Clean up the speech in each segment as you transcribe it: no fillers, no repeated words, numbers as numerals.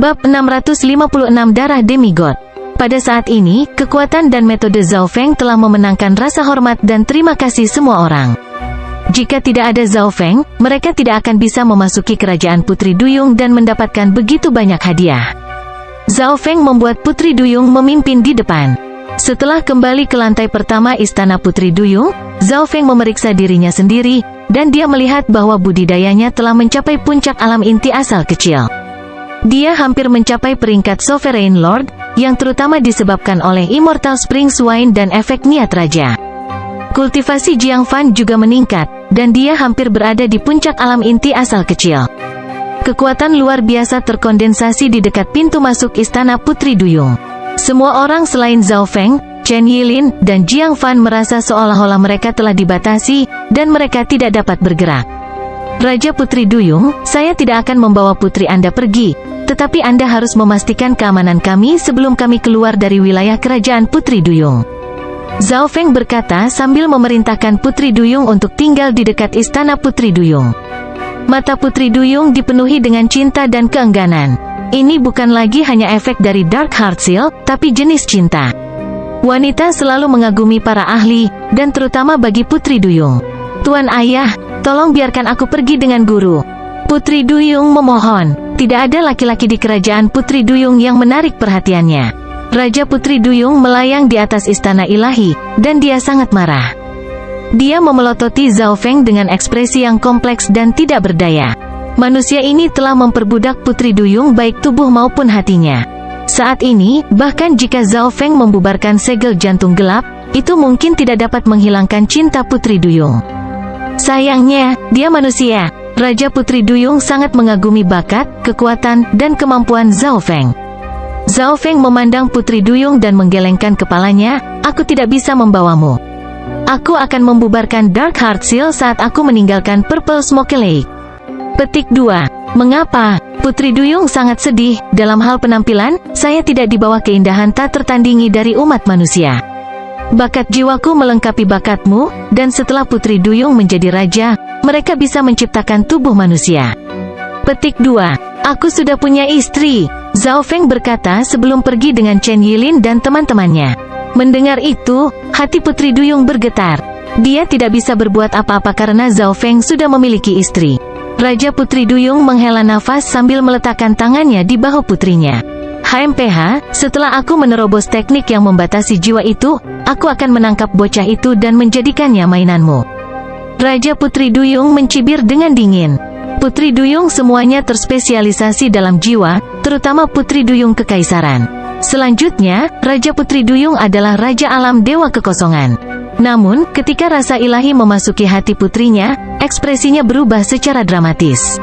Bab 656 Darah Demigod. Pada saat ini, kekuatan dan metode Zhao Feng telah memenangkan rasa hormat dan terima kasih semua orang. Jika tidak ada Zhao Feng, mereka tidak akan bisa memasuki kerajaan Putri Duyung dan mendapatkan begitu banyak hadiah. Zhao Feng membuat Putri Duyung memimpin di depan. Setelah kembali ke lantai pertama istana Putri Duyung, Zhao Feng memeriksa dirinya sendiri, dan dia melihat bahwa budidayanya telah mencapai puncak alam inti asal kecil. Dia hampir mencapai peringkat Sovereign Lord, yang terutama disebabkan oleh Immortal Springs Wine dan efek niat raja. Kultivasi Jiang Fan juga meningkat, dan dia hampir berada di puncak alam inti asal kecil. Kekuatan luar biasa terkondensasi di dekat pintu masuk istana Putri Duyung. Semua orang selain Zhao Feng, Chen Yilin, dan Jiang Fan merasa seolah-olah mereka telah dibatasi, dan mereka tidak dapat bergerak. Raja Putri Duyung, saya tidak akan membawa putri Anda pergi, tetapi Anda harus memastikan keamanan kami sebelum kami keluar dari wilayah kerajaan Putri Duyung. Zhao Feng berkata sambil memerintahkan Putri Duyung untuk tinggal di dekat istana Putri Duyung. Mata Putri Duyung dipenuhi dengan cinta dan keengganan. Ini bukan lagi hanya efek dari Dark Heart Seal, tapi jenis cinta. Wanita selalu mengagumi para ahli, dan terutama bagi Putri Duyung. Tuan Ayah, tolong biarkan aku pergi dengan guru. Putri Duyung memohon. Tidak ada laki-laki di kerajaan Putri Duyung yang menarik perhatiannya. Raja Putri Duyung melayang di atas istana ilahi, dan dia sangat marah. Dia memelototi Zhao Feng dengan ekspresi yang kompleks dan tidak berdaya. Manusia ini telah memperbudak Putri Duyung baik tubuh maupun hatinya. Saat ini, bahkan jika Zhao Feng membubarkan segel jantung gelap, itu mungkin tidak dapat menghilangkan cinta Putri Duyung. Sayangnya, dia manusia. Raja Putri Duyung sangat mengagumi bakat, kekuatan, dan kemampuan Zhao Feng. Zhao Feng memandang Putri Duyung dan menggelengkan kepalanya, aku tidak bisa membawamu. Aku akan membubarkan Dark Heart Seal saat aku meninggalkan Purple Smoke Lake. Petik 2. Mengapa? Putri Duyung sangat sedih, dalam hal penampilan, saya tidak dibawa keindahan tak tertandingi dari umat manusia. Bakat jiwaku melengkapi bakatmu, dan setelah Putri Duyung menjadi raja, mereka bisa menciptakan tubuh manusia. Petik 2. Aku sudah punya istri, Zhao Feng berkata sebelum pergi dengan Chen Yilin dan teman-temannya. Mendengar itu, hati Putri Duyung bergetar. Dia tidak bisa berbuat apa-apa karena Zhao Feng sudah memiliki istri. Raja Putri Duyung menghela nafas sambil meletakkan tangannya di bahu putrinya. HMPH, setelah aku menerobos teknik yang membatasi jiwa itu, aku akan menangkap bocah itu dan menjadikannya mainanmu. Raja Putri Duyung mencibir dengan dingin. Putri Duyung semuanya terspesialisasi dalam jiwa, terutama Putri Duyung Kekaisaran. Selanjutnya, Raja Putri Duyung adalah Raja Alam Dewa Kekosongan. Namun, ketika rasa ilahi memasuki hati putrinya, ekspresinya berubah secara dramatis.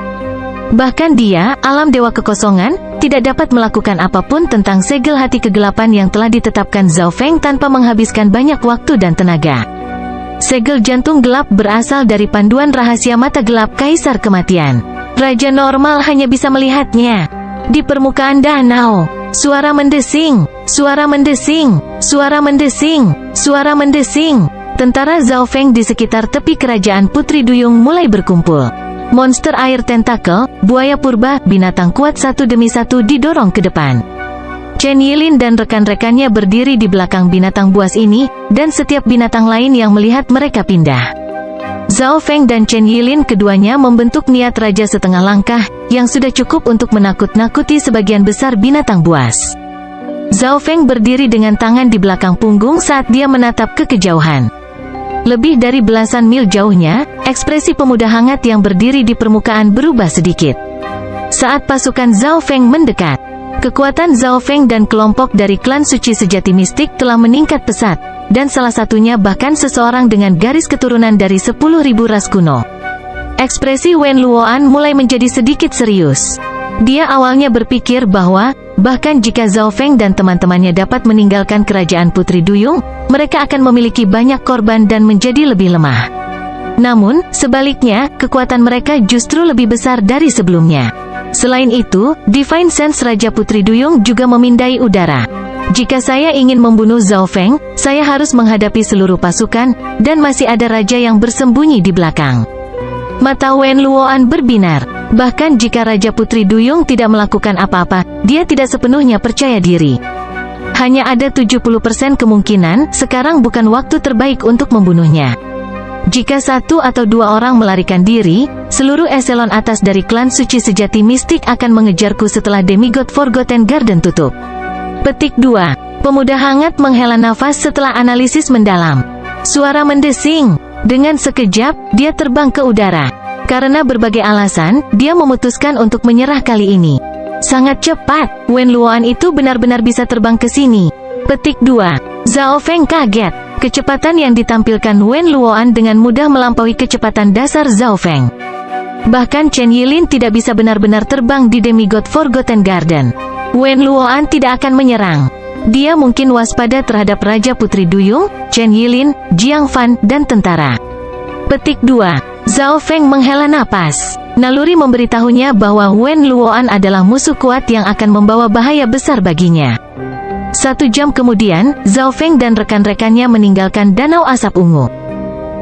Bahkan dia, Alam Dewa Kekosongan, tidak dapat melakukan apapun tentang segel hati kegelapan yang telah ditetapkan Zhao Feng tanpa menghabiskan banyak waktu dan tenaga. Segel jantung gelap berasal dari panduan rahasia mata gelap Kaisar Kematian. Raja normal hanya bisa melihatnya. Di permukaan danau, suara mendesing, suara mendesing, suara mendesing, suara mendesing. Tentara Zhao Feng di sekitar tepi kerajaan Putri Duyung mulai berkumpul. Monster air tentakel, buaya purba, binatang kuat satu demi satu didorong ke depan. Chen Yilin dan rekan-rekannya berdiri di belakang binatang buas ini, dan setiap binatang lain yang melihat mereka pindah. Zhao Feng dan Chen Yilin keduanya membentuk niat raja setengah langkah, yang sudah cukup untuk menakut-nakuti sebagian besar binatang buas. Zhao Feng berdiri dengan tangan di belakang punggung saat dia menatap ke kejauhan. Lebih dari belasan mil jauhnya, ekspresi pemuda hangat yang berdiri di permukaan berubah sedikit. Saat pasukan Zhao Feng mendekat, kekuatan Zhao Feng dan kelompok dari klan suci sejati mistik telah meningkat pesat, dan salah satunya bahkan seseorang dengan garis keturunan dari 10.000 ras kuno. Ekspresi Wen Luoan mulai menjadi sedikit serius. Dia awalnya berpikir bahwa, bahkan jika Zhao Feng dan teman-temannya dapat meninggalkan kerajaan Putri Duyung, mereka akan memiliki banyak korban dan menjadi lebih lemah. Namun, sebaliknya, kekuatan mereka justru lebih besar dari sebelumnya. Selain itu, Divine Sense Raja Putri Duyung juga memindai udara. Jika saya ingin membunuh Zhao Feng, saya harus menghadapi seluruh pasukan, dan masih ada raja yang bersembunyi di belakang. Mata Wen Luoan berbinar. Bahkan jika Raja Putri Duyung tidak melakukan apa-apa, dia tidak sepenuhnya percaya diri. Hanya ada 70% kemungkinan sekarang bukan waktu terbaik untuk membunuhnya. Jika satu atau dua orang melarikan diri, seluruh eselon atas dari klan suci sejati mistik akan mengejarku setelah Demigod Forgotten Garden tutup. Petik 2. Pemuda hangat menghela nafas setelah analisis mendalam. Suara mendesing. Dengan sekejap, dia terbang ke udara. Karena berbagai alasan, dia memutuskan untuk menyerah kali ini. Sangat cepat, Wen Luoan itu benar-benar bisa terbang ke sini. Petik 2. Zhao Feng kaget. Kecepatan yang ditampilkan Wen Luoan dengan mudah melampaui kecepatan dasar Zhao Feng. Bahkan Chen Yilin tidak bisa benar-benar terbang di Demigod Forgotten Garden. Wen Luoan tidak akan menyerang. Dia mungkin waspada terhadap Raja Putri Duyung, Chen Yilin, Jiang Fan, dan tentara. Petik 2. Zhao Feng menghela napas. Naluri memberitahunya bahwa Wen Luoan adalah musuh kuat yang akan membawa bahaya besar baginya. 1 jam kemudian, Zhao Feng dan rekan-rekannya meninggalkan Danau Asap Ungu.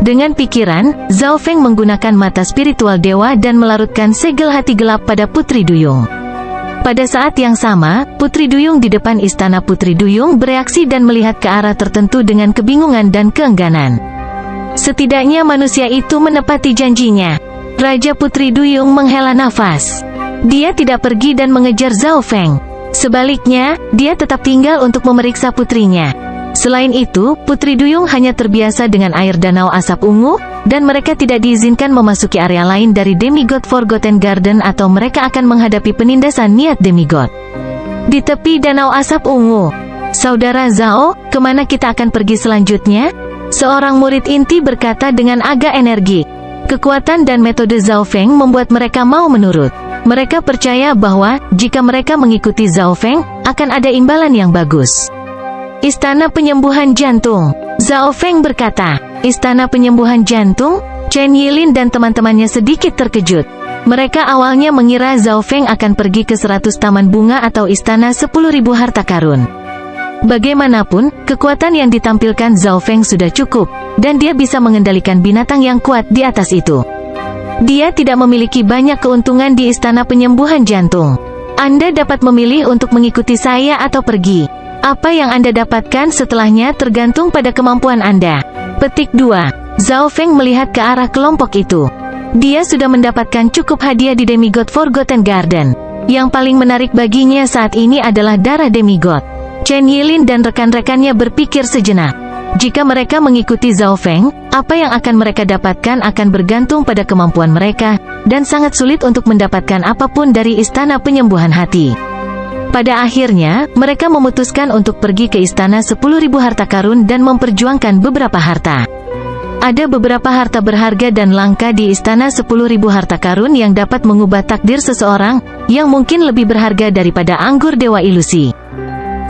Dengan pikiran, Zhao Feng menggunakan mata spiritual dewa dan melarutkan segel hati gelap pada Putri Duyung. Pada saat yang sama, Putri Duyung di depan istana Putri Duyung bereaksi dan melihat ke arah tertentu dengan kebingungan dan keengganan. Setidaknya manusia itu menepati janjinya. Raja Putri Duyung menghela nafas. Dia tidak pergi dan mengejar Zhao Feng. Sebaliknya, dia tetap tinggal untuk memeriksa putrinya. Selain itu, Putri Duyung hanya terbiasa dengan air Danau Asap Ungu, dan mereka tidak diizinkan memasuki area lain dari Demigod Forgotten Garden atau mereka akan menghadapi penindasan niat Demigod. Di tepi Danau Asap Ungu. Saudara Zhao, kemana kita akan pergi selanjutnya? Seorang murid inti berkata dengan agak energik. Kekuatan dan metode Zhao Feng membuat mereka mau menurut. Mereka percaya bahwa, jika mereka mengikuti Zhao Feng, akan ada imbalan yang bagus. Istana Penyembuhan Jantung. Zhao Feng berkata, Istana Penyembuhan Jantung? Chen Yilin dan teman-temannya sedikit terkejut. Mereka awalnya mengira Zhao Feng akan pergi ke 100 taman bunga atau Istana 10.000 harta karun. Bagaimanapun, kekuatan yang ditampilkan Zhao Feng sudah cukup, dan dia bisa mengendalikan binatang yang kuat di atas itu. Dia tidak memiliki banyak keuntungan di Istana Penyembuhan Jantung. Anda dapat memilih untuk mengikuti saya atau pergi. Apa yang Anda dapatkan setelahnya tergantung pada kemampuan Anda. Petik 2. Zhao Feng melihat ke arah kelompok itu. Dia sudah mendapatkan cukup hadiah di Demigod Forgotten Garden. Yang paling menarik baginya saat ini adalah darah Demigod. Chen Yilin dan rekan-rekannya berpikir sejenak. Jika mereka mengikuti Zhao Feng, apa yang akan mereka dapatkan akan bergantung pada kemampuan mereka, dan sangat sulit untuk mendapatkan apapun dari Istana Penyembuhan Hati. Pada akhirnya, mereka memutuskan untuk pergi ke Istana 10.000 harta karun dan memperjuangkan beberapa harta. Ada beberapa harta berharga dan langka di Istana 10.000 harta karun yang dapat mengubah takdir seseorang, yang mungkin lebih berharga daripada anggur dewa ilusi.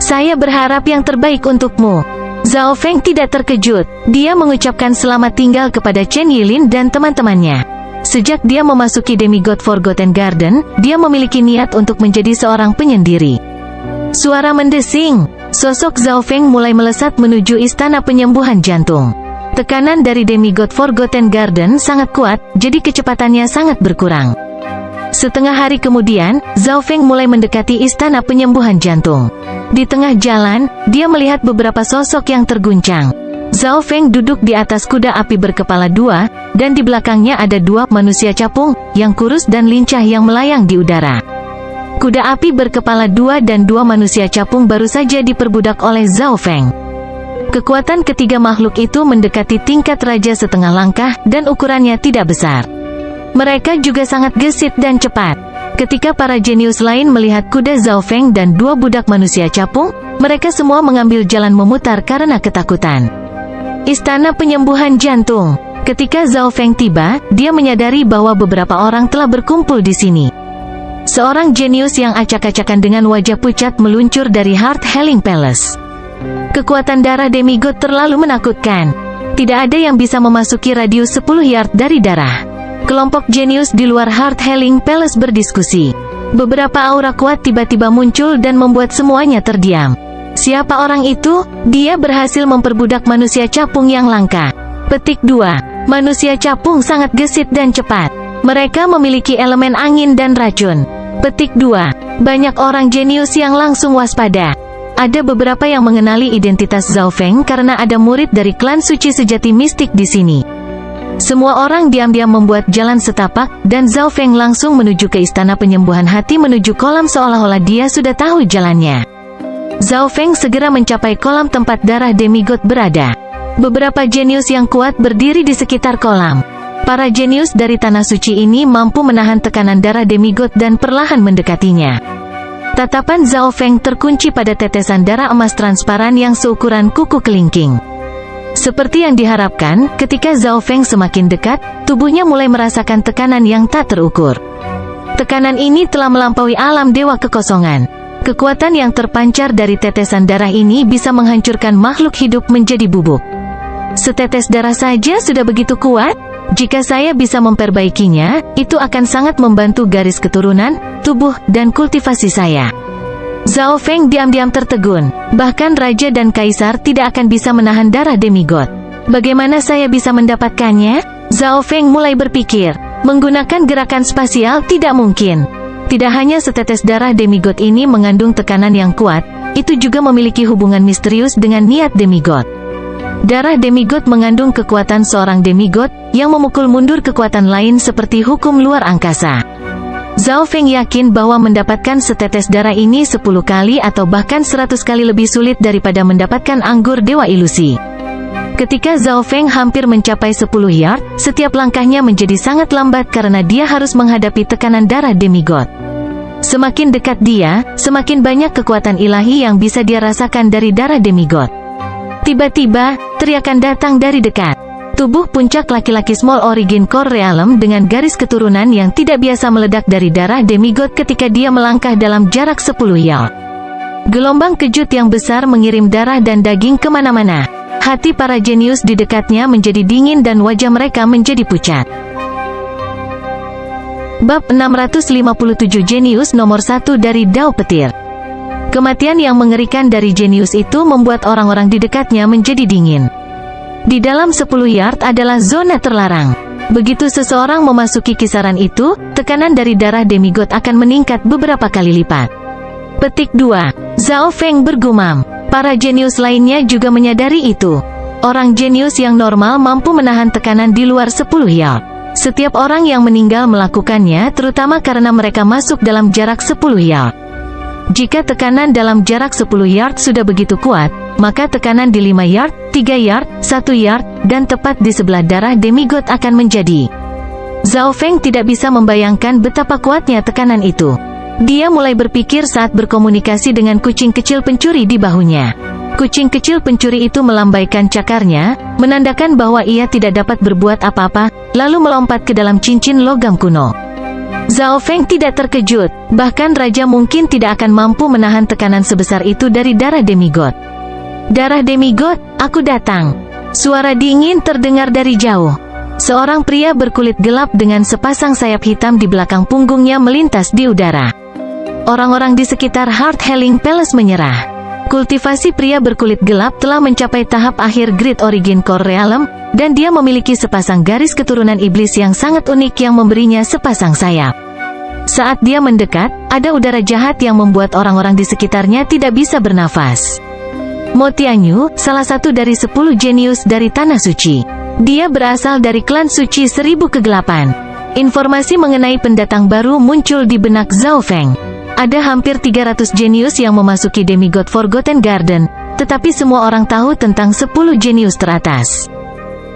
Saya berharap yang terbaik untukmu. Zhao Feng tidak terkejut. Dia mengucapkan selamat tinggal kepada Chen Yilin dan teman-temannya. Sejak dia memasuki Demigod Forgotten Garden, dia memiliki niat untuk menjadi seorang penyendiri. Suara mendesing. Sosok Zhao Feng mulai melesat menuju Istana Penyembuhan Jantung. Tekanan dari Demigod Forgotten Garden sangat kuat, jadi kecepatannya sangat berkurang. Setengah hari kemudian, Zhao Feng mulai mendekati Istana Penyembuhan Jantung. Di tengah jalan, dia melihat beberapa sosok yang terguncang. Zhao Feng duduk di atas kuda api berkepala dua, dan di belakangnya ada dua manusia capung, yang kurus dan lincah yang melayang di udara. Kuda api berkepala dua dan dua manusia capung baru saja diperbudak oleh Zhao Feng. Kekuatan ketiga makhluk itu mendekati tingkat raja setengah langkah, dan ukurannya tidak besar. Mereka juga sangat gesit dan cepat. Ketika para jenius lain melihat kuda Zhao Feng dan dua budak manusia capung, mereka semua mengambil jalan memutar karena ketakutan. Istana Penyembuhan Jantung. Ketika Zhao Feng tiba, dia menyadari bahwa beberapa orang telah berkumpul di sini. Seorang jenius yang acak-acakan dengan wajah pucat meluncur dari Heart Healing Palace. Kekuatan darah Demigod terlalu menakutkan. Tidak ada yang bisa memasuki radius 10 yard dari darah. Kelompok jenius di luar Heart Healing Palace berdiskusi. Beberapa aura kuat tiba-tiba muncul dan membuat semuanya terdiam. Siapa orang itu? Dia berhasil memperbudak manusia capung yang langka. Petik 2. Manusia capung sangat gesit dan cepat. Mereka memiliki elemen angin dan racun. Petik 2. Banyak orang jenius yang langsung waspada. Ada beberapa yang mengenali identitas Zhao Feng karena ada murid dari klan suci sejati mistik di sini. Semua orang diam-diam membuat jalan setapak, dan Zhao Feng langsung menuju ke istana penyembuhan hati menuju kolam seolah-olah dia sudah tahu jalannya. Zhao Feng segera mencapai kolam tempat darah demigod berada. Beberapa jenius yang kuat berdiri di sekitar kolam. Para jenius dari tanah suci ini mampu menahan tekanan darah demigod dan perlahan mendekatinya. Tatapan Zhao Feng terkunci pada tetesan darah emas transparan yang seukuran kuku kelingking. Seperti yang diharapkan, ketika Zhao Feng semakin dekat, tubuhnya mulai merasakan tekanan yang tak terukur. Tekanan ini telah melampaui alam dewa kekosongan. Kekuatan yang terpancar dari tetesan darah ini bisa menghancurkan makhluk hidup menjadi bubuk. Setetes darah saja sudah begitu kuat? Jika saya bisa memperbaikinya, itu akan sangat membantu garis keturunan, tubuh, dan kultivasi saya. Zhao Feng diam-diam tertegun. Bahkan raja dan kaisar tidak akan bisa menahan darah demigod. Bagaimana saya bisa mendapatkannya? Zhao Feng mulai berpikir. Menggunakan gerakan spasial tidak mungkin. Tidak hanya setetes darah demigod ini mengandung tekanan yang kuat, itu juga memiliki hubungan misterius dengan niat demigod. Darah demigod mengandung kekuatan seorang demigod, yang memukul mundur kekuatan lain seperti hukum luar angkasa. Zhao Feng yakin bahwa mendapatkan setetes darah ini 10 kali atau bahkan 100 kali lebih sulit daripada mendapatkan anggur dewa ilusi. Ketika Zhao Feng hampir mencapai 10 yard, setiap langkahnya menjadi sangat lambat karena dia harus menghadapi tekanan darah demigod. Semakin dekat dia, semakin banyak kekuatan ilahi yang bisa dia rasakan dari darah demigod. Tiba-tiba, teriakan datang dari dekat. Tubuh puncak laki-laki Small Origin Core Realm dengan garis keturunan yang tidak biasa meledak dari darah demigod ketika dia melangkah dalam jarak 10 yard. Gelombang kejut yang besar mengirim darah dan daging kemana-mana. Hati para jenius di dekatnya menjadi dingin dan wajah mereka menjadi pucat. Bab 657 Jenius nomor 1 dari Dao Petir. Kematian yang mengerikan dari jenius itu membuat orang-orang di dekatnya menjadi dingin. Di dalam 10 yard adalah zona terlarang. Begitu seseorang memasuki kisaran itu, tekanan dari darah demigod akan meningkat beberapa kali lipat. Petik 2. Zhao Feng bergumam. Para jenius lainnya juga menyadari itu. Orang jenius yang normal mampu menahan tekanan di luar 10 yard. Setiap orang yang meninggal melakukannya, terutama karena mereka masuk dalam jarak 10 yard. Jika tekanan dalam jarak 10 yard sudah begitu kuat, maka tekanan di 5 yard, 3 yard, 1 yard, dan tepat di sebelah darah demigod akan menjadi. Zhao Feng tidak bisa membayangkan betapa kuatnya tekanan itu. Dia mulai berpikir saat berkomunikasi dengan kucing kecil pencuri di bahunya. Kucing kecil pencuri itu melambaikan cakarnya, menandakan bahwa ia tidak dapat berbuat apa-apa, lalu melompat ke dalam cincin logam kuno. Zhao Feng tidak terkejut, bahkan raja mungkin tidak akan mampu menahan tekanan sebesar itu dari darah demigod. Darah demigod, aku datang. Suara dingin terdengar dari jauh. Seorang pria berkulit gelap dengan sepasang sayap hitam di belakang punggungnya melintas di udara. Orang-orang di sekitar Heart Healing Palace menyerah. Kultivasi pria berkulit gelap telah mencapai tahap akhir Great Origin Core Realm, dan dia memiliki sepasang garis keturunan iblis yang sangat unik yang memberinya sepasang sayap. Saat dia mendekat, ada udara jahat yang membuat orang-orang di sekitarnya tidak bisa bernafas. Mo Tianyu, salah satu dari 10 jenius dari Tanah Suci. Dia berasal dari klan suci 1000 kegelapan. Informasi mengenai pendatang baru muncul di benak Zhao Feng. Ada hampir 300 jenius yang memasuki Demigod Forgotten Garden, tetapi semua orang tahu tentang 10 jenius teratas.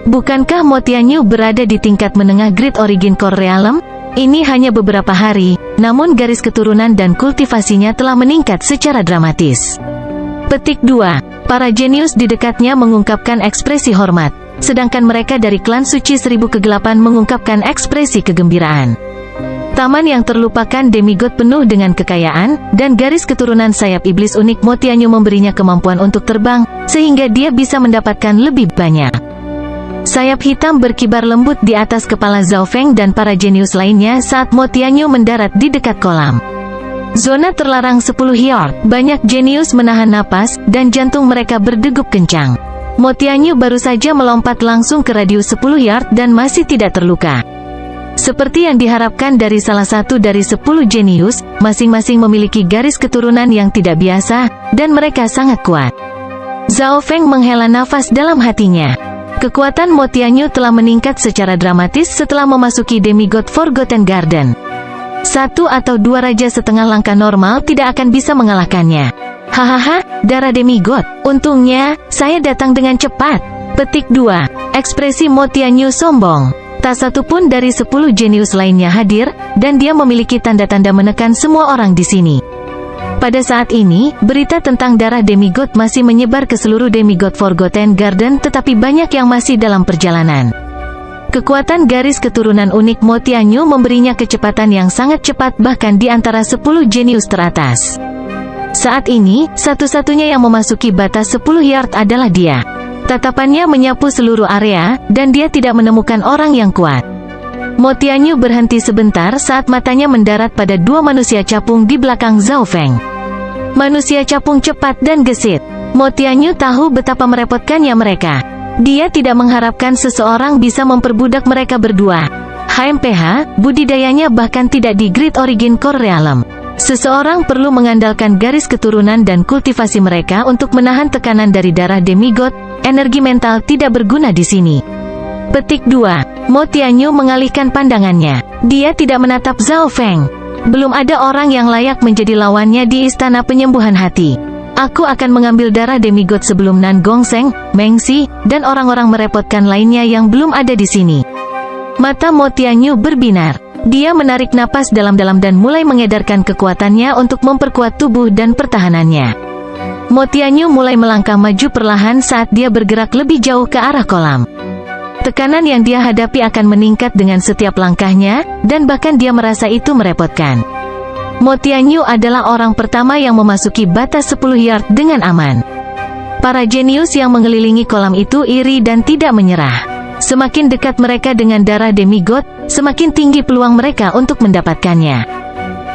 Bukankah Mo Tianyu berada di tingkat menengah Great Origin Core Realm? Ini hanya beberapa hari, namun garis keturunan dan kultivasinya telah meningkat secara dramatis. Petik 2. Para jenius di dekatnya mengungkapkan ekspresi hormat, sedangkan mereka dari klan suci 1000 kegelapan mengungkapkan ekspresi kegembiraan. Taman yang terlupakan demigod penuh dengan kekayaan, dan garis keturunan sayap iblis unik Mo Tianyu memberinya kemampuan untuk terbang, sehingga dia bisa mendapatkan lebih banyak. Sayap hitam berkibar lembut di atas kepala Zhao Feng dan para jenius lainnya saat Mo Tianyu mendarat di dekat kolam. Zona terlarang 10 yard, banyak jenius menahan napas, dan jantung mereka berdegup kencang. Mo Tianyu baru saja melompat langsung ke radius 10 yard dan masih tidak terluka. Seperti yang diharapkan dari salah satu dari 10 jenius, masing-masing memiliki garis keturunan yang tidak biasa, dan mereka sangat kuat. Zhao Feng menghela nafas dalam hatinya. Kekuatan Mo Tianyu telah meningkat secara dramatis setelah memasuki Demigod Forgotten Garden. Satu atau dua raja setengah langkah normal tidak akan bisa mengalahkannya. Hahaha, darah Demigod. Untungnya, saya datang dengan cepat. Petik 2. Ekspresi Mo Tianyu sombong. Tak satu pun dari 10 jenius lainnya hadir, dan dia memiliki tanda-tanda menekan semua orang di sini. Pada saat ini, berita tentang darah Demigod masih menyebar ke seluruh Demigod Forgotten Garden, tetapi banyak yang masih dalam perjalanan. Kekuatan garis keturunan unik Mo Tianyu memberinya kecepatan yang sangat cepat bahkan di antara 10 jenius teratas. Saat ini, satu-satunya yang memasuki batas 10 yard adalah dia. Tatapannya menyapu seluruh area, dan dia tidak menemukan orang yang kuat. Mo Tianyu berhenti sebentar saat matanya mendarat pada dua manusia capung di belakang Zhao Feng. Manusia capung cepat dan gesit. Mo Tianyu tahu betapa merepotkannya mereka. Dia tidak mengharapkan seseorang bisa memperbudak mereka berdua. HMPH, budidayanya bahkan tidak di Great Origin Core Realm. Seseorang perlu mengandalkan garis keturunan dan kultivasi mereka untuk menahan tekanan dari darah Demigod. Energi mental tidak berguna di sini. Petik 2. Mo Tianyu mengalihkan pandangannya. Dia tidak menatap Zhao Feng. Belum ada orang yang layak menjadi lawannya di Istana Penyembuhan Hati. Aku akan mengambil darah Demigod sebelum Nan Gongseng, Meng Xi, dan orang-orang merepotkan lainnya yang belum ada di sini. Mata Mo Tianyu berbinar. Dia menarik napas dalam-dalam dan mulai mengedarkan kekuatannya untuk memperkuat tubuh dan pertahanannya. Mo Tianyu mulai melangkah maju perlahan saat dia bergerak lebih jauh ke arah kolam. Tekanan yang dia hadapi akan meningkat dengan setiap langkahnya, dan bahkan dia merasa itu merepotkan. Mo Tianyu adalah orang pertama yang memasuki batas 10 yard dengan aman. Para jenius yang mengelilingi kolam itu iri dan tidak menyerah. Semakin dekat mereka dengan darah Demigod, semakin tinggi peluang mereka untuk mendapatkannya.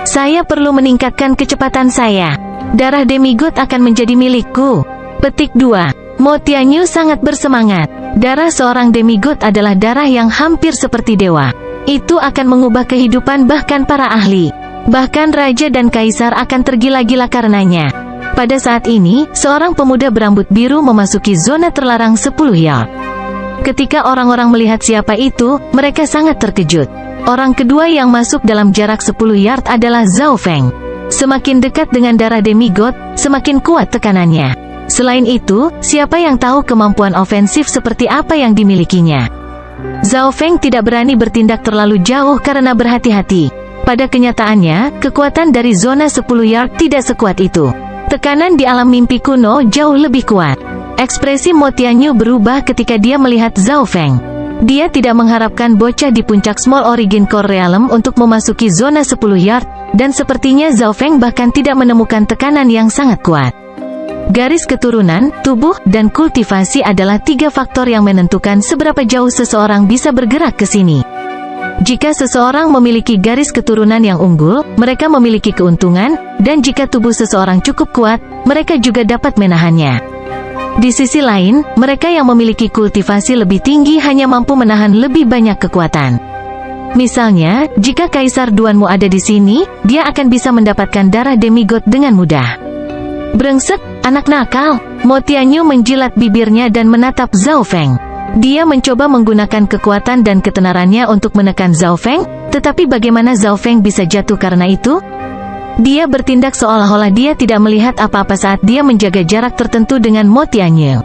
Saya perlu meningkatkan kecepatan saya. Darah Demigod akan menjadi milikku. Petik 2. Mo Tianyu sangat bersemangat. Darah seorang demigod adalah darah yang hampir seperti dewa. Itu akan mengubah kehidupan bahkan para ahli. Bahkan raja dan kaisar akan tergila-gila karenanya. Pada saat ini, seorang pemuda berambut biru memasuki zona terlarang 10 yard. Ketika orang-orang melihat siapa itu, mereka sangat terkejut. Orang kedua yang masuk dalam jarak 10 yard adalah Zhao Feng. Semakin dekat dengan darah demigod, semakin kuat tekanannya. Selain itu, siapa yang tahu kemampuan ofensif seperti apa yang dimilikinya? Zhao Feng tidak berani bertindak terlalu jauh karena berhati-hati. Pada kenyataannya, kekuatan dari zona 10 yard tidak sekuat itu. Tekanan di alam mimpi kuno jauh lebih kuat. Ekspresi Mo Tianyu berubah ketika dia melihat Zhao Feng. Dia tidak mengharapkan bocah di puncak Small Origin Core Realm untuk memasuki zona 10 yard, dan sepertinya Zhao Feng bahkan tidak menemukan tekanan yang sangat kuat. Garis keturunan, tubuh, dan kultivasi adalah 3 faktor yang menentukan seberapa jauh seseorang bisa bergerak ke sini. Jika seseorang memiliki garis keturunan yang unggul, mereka memiliki keuntungan, dan jika tubuh seseorang cukup kuat, mereka juga dapat menahannya. Di sisi lain, mereka yang memiliki kultivasi lebih tinggi hanya mampu menahan lebih banyak kekuatan. Misalnya, jika Kaisar Duanmu ada di sini, dia akan bisa mendapatkan darah demigod dengan mudah. Brengsek, anak nakal. Mo Tianyu menjilat bibirnya dan menatap Zhao Feng. Dia mencoba menggunakan kekuatan dan ketenarannya untuk menekan Zhao Feng, tetapi bagaimana Zhao Feng bisa jatuh karena itu? Dia bertindak seolah-olah dia tidak melihat apa-apa saat dia menjaga jarak tertentu dengan Mo Tianyu.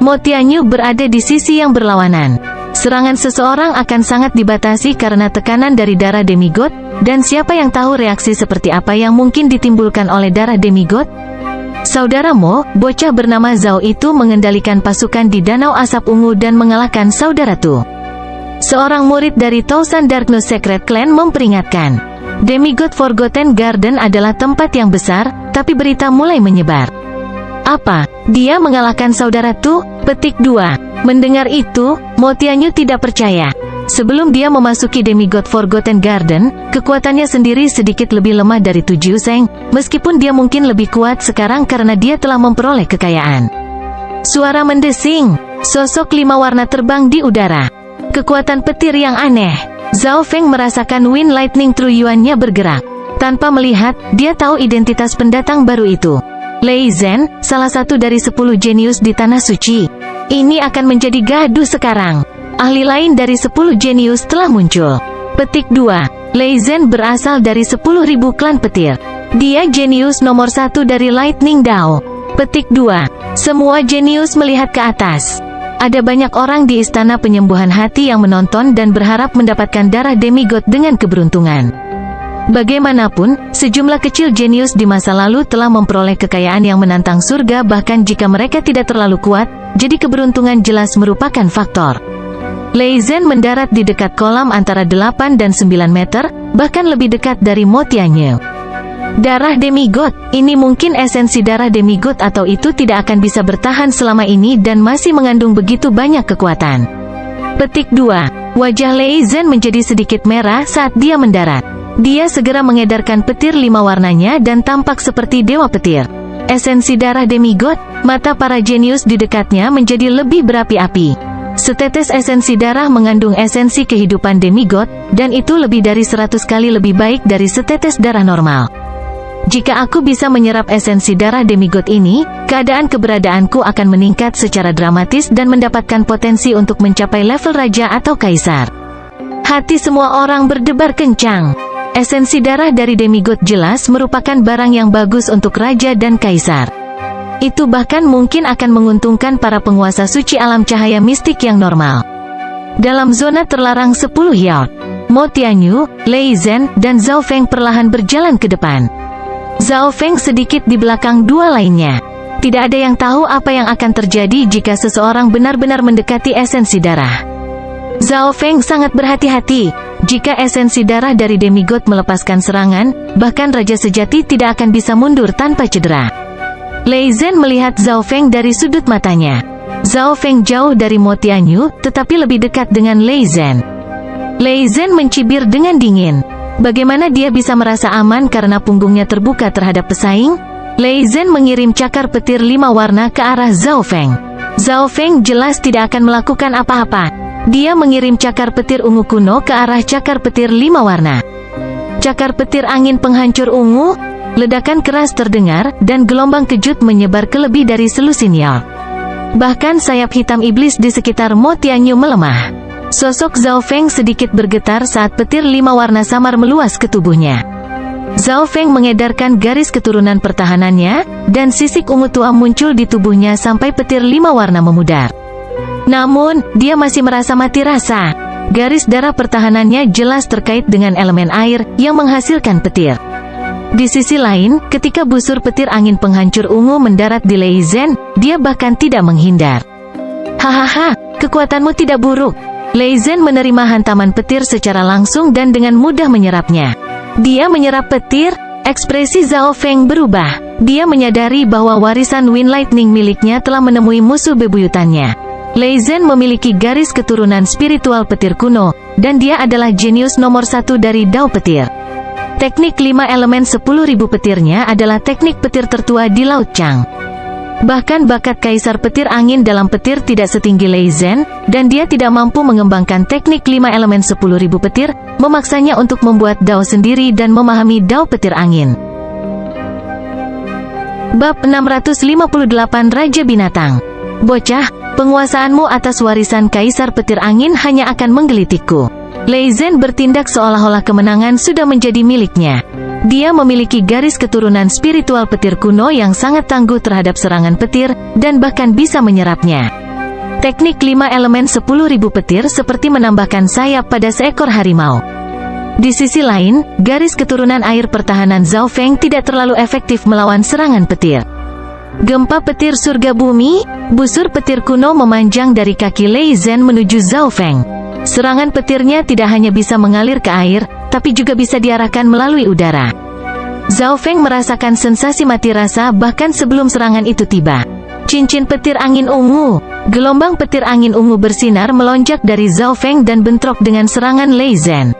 Mo Tianyu berada di sisi yang berlawanan. Serangan seseorang akan sangat dibatasi karena tekanan dari darah demigod, dan siapa yang tahu reaksi seperti apa yang mungkin ditimbulkan oleh darah demigod? Saudara Mo, bocah bernama Zhao itu mengendalikan pasukan di Danau Asap Ungu dan mengalahkan saudara Tu. Seorang murid dari Thousand Darkness Secret Clan memperingatkan. Demigod Forgotten Garden adalah tempat yang besar, tapi berita mulai menyebar. Apa? Dia mengalahkan saudara Tu? Petik 2. Mendengar itu, Mo Tianyu tidak percaya. Sebelum dia memasuki Demigod Forgotten Garden, kekuatannya sendiri sedikit lebih lemah dari Tu Jiuseng, meskipun dia mungkin lebih kuat sekarang karena dia telah memperoleh kekayaan. Suara mendesing. Sosok 5 warna terbang di udara. Kekuatan petir yang aneh. Zhao Feng merasakan Wind Lightning Truyuannya bergerak. Tanpa melihat, dia tahu identitas pendatang baru itu. Lei Zhen, salah satu dari 10 jenius di Tanah Suci. Ini akan menjadi gaduh sekarang. Ahli lain dari 10 jenius telah muncul. Petik 2. Lei Zhen berasal dari 10.000 klan petir. Dia jenius nomor 1 dari Lightning Dao. Petik 2. Semua jenius melihat ke atas. Ada banyak orang di Istana Penyembuhan Hati yang menonton dan berharap mendapatkan darah demigod dengan keberuntungan. Bagaimanapun, sejumlah kecil jenius di masa lalu telah memperoleh kekayaan yang menantang surga bahkan jika mereka tidak terlalu kuat, jadi keberuntungan jelas merupakan faktor. Lei Zhen mendarat di dekat kolam antara 8 dan 9 meter, bahkan lebih dekat dari Mo Tianyu. Darah demigod, ini mungkin esensi darah demigod atau itu tidak akan bisa bertahan selama ini dan masih mengandung begitu banyak kekuatan. Petik 2. Wajah Lei Zhen menjadi sedikit merah saat dia mendarat. Dia segera mengedarkan petir 5 warnanya dan tampak seperti dewa petir. Esensi darah demigod, mata para jenius di dekatnya menjadi lebih berapi-api. Setetes esensi darah mengandung esensi kehidupan demigod, dan itu lebih dari 100 kali lebih baik dari setetes darah normal. Jika aku bisa menyerap esensi darah demigod ini, keadaan keberadaanku akan meningkat secara dramatis dan mendapatkan potensi untuk mencapai level raja atau kaisar. Hati semua orang berdebar kencang. Esensi darah dari demigod jelas merupakan barang yang bagus untuk raja dan kaisar. Itu bahkan mungkin akan menguntungkan para penguasa suci alam cahaya mistik yang normal. Dalam zona terlarang 10 yard, Mo Tianyu, Lei Zhen, dan Zhao Feng perlahan berjalan ke depan. Zhao Feng sedikit di belakang dua lainnya. Tidak ada yang tahu apa yang akan terjadi jika seseorang benar-benar mendekati esensi darah. Zhao Feng sangat berhati-hati. Jika esensi darah dari demigod melepaskan serangan, bahkan raja sejati tidak akan bisa mundur tanpa cedera. Lei Zhen melihat Zhao Feng dari sudut matanya. Zhao Feng jauh dari Mo Tianyu, tetapi lebih dekat dengan Lei Zhen. Lei Zhen mencibir dengan dingin. Bagaimana dia bisa merasa aman karena punggungnya terbuka terhadap pesaing? Lei Zhen mengirim cakar petir 5 warna ke arah Zhao Feng. Zhao Feng jelas tidak akan melakukan apa-apa. Dia mengirim cakar petir ungu kuno ke arah cakar petir 5 warna. Cakar petir angin penghancur ungu, ledakan keras terdengar, dan gelombang kejut menyebar ke lebih dari selusin yard. Bahkan sayap hitam iblis di sekitar Mo Tianyu melemah. Sosok Zhao Feng sedikit bergetar saat petir 5 warna samar meluas ke tubuhnya. Zhao Feng mengedarkan garis keturunan pertahanannya, dan sisik ungu tua muncul di tubuhnya sampai petir 5 warna memudar. Namun, dia masih merasa mati rasa. Garis darah pertahanannya jelas terkait dengan elemen air, yang menghasilkan petir. Di sisi lain, ketika busur petir angin penghancur ungu mendarat di Lei Zhen, dia bahkan tidak menghindar. Hahaha, kekuatanmu tidak buruk. Lei Zhen menerima hantaman petir secara langsung dan dengan mudah menyerapnya. Dia menyerap petir, ekspresi Zhao Feng berubah. Dia menyadari bahwa warisan Wind Lightning miliknya telah menemui musuh bebuyutannya. Lei Zhen memiliki garis keturunan spiritual petir kuno, dan dia adalah jenius nomor 1 dari Dao Petir. Teknik 5 elemen 10.000 petirnya adalah teknik petir tertua di Laut Chang. Bahkan bakat kaisar petir angin dalam petir tidak setinggi Lei Zhen, dan dia tidak mampu mengembangkan teknik 5 elemen 10.000 petir, memaksanya untuk membuat Dao sendiri dan memahami Dao petir angin. Bab 658 Raja Binatang. Bocah, penguasaanmu atas warisan kaisar petir angin hanya akan menggelitikku. Lei Zhen bertindak seolah-olah kemenangan sudah menjadi miliknya. Dia memiliki garis keturunan spiritual petir kuno yang sangat tangguh terhadap serangan petir, dan bahkan bisa menyerapnya. Teknik 5 elemen 10.000 petir seperti menambahkan sayap pada seekor harimau. Di sisi lain, garis keturunan air pertahanan Zhao Feng tidak terlalu efektif melawan serangan petir. Gempa petir surga bumi, busur petir kuno memanjang dari kaki Lei Zhen menuju Zhao Feng. Serangan petirnya tidak hanya bisa mengalir ke air, tapi juga bisa diarahkan melalui udara. Zhao Feng merasakan sensasi mati rasa bahkan sebelum serangan itu tiba. Cincin petir angin ungu. Gelombang petir angin ungu bersinar melonjak dari Zhao Feng dan bentrok dengan serangan Lei Zhen.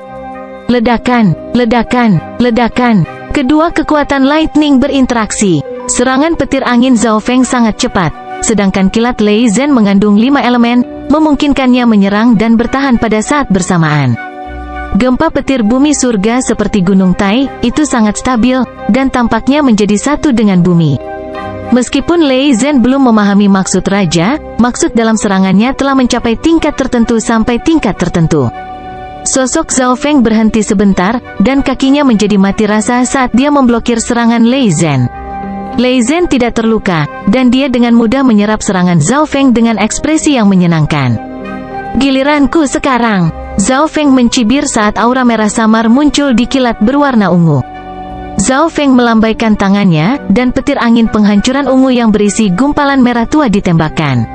Ledakan, ledakan, ledakan. Kedua kekuatan lightning berinteraksi. Serangan petir angin Zhao Feng sangat cepat, sedangkan kilat Lei Zhen mengandung 5 elemen, memungkinkannya menyerang dan bertahan pada saat bersamaan. Gempa petir bumi surga seperti Gunung Tai, itu sangat stabil, dan tampaknya menjadi satu dengan bumi. Meskipun Lei Zhen belum memahami maksud raja, maksud dalam serangannya telah mencapai tingkat tertentu sampai tingkat tertentu. Sosok Zhao Feng berhenti sebentar, dan kakinya menjadi mati rasa saat dia memblokir serangan Lei Zhen. Lei Zhen tidak terluka, dan dia dengan mudah menyerap serangan Zhao Feng dengan ekspresi yang menyenangkan. Giliranku sekarang. Zhao Feng mencibir saat aura merah samar muncul di kilat berwarna ungu. Zhao Feng melambaikan tangannya, dan petir angin penghancuran ungu yang berisi gumpalan merah tua ditembakkan.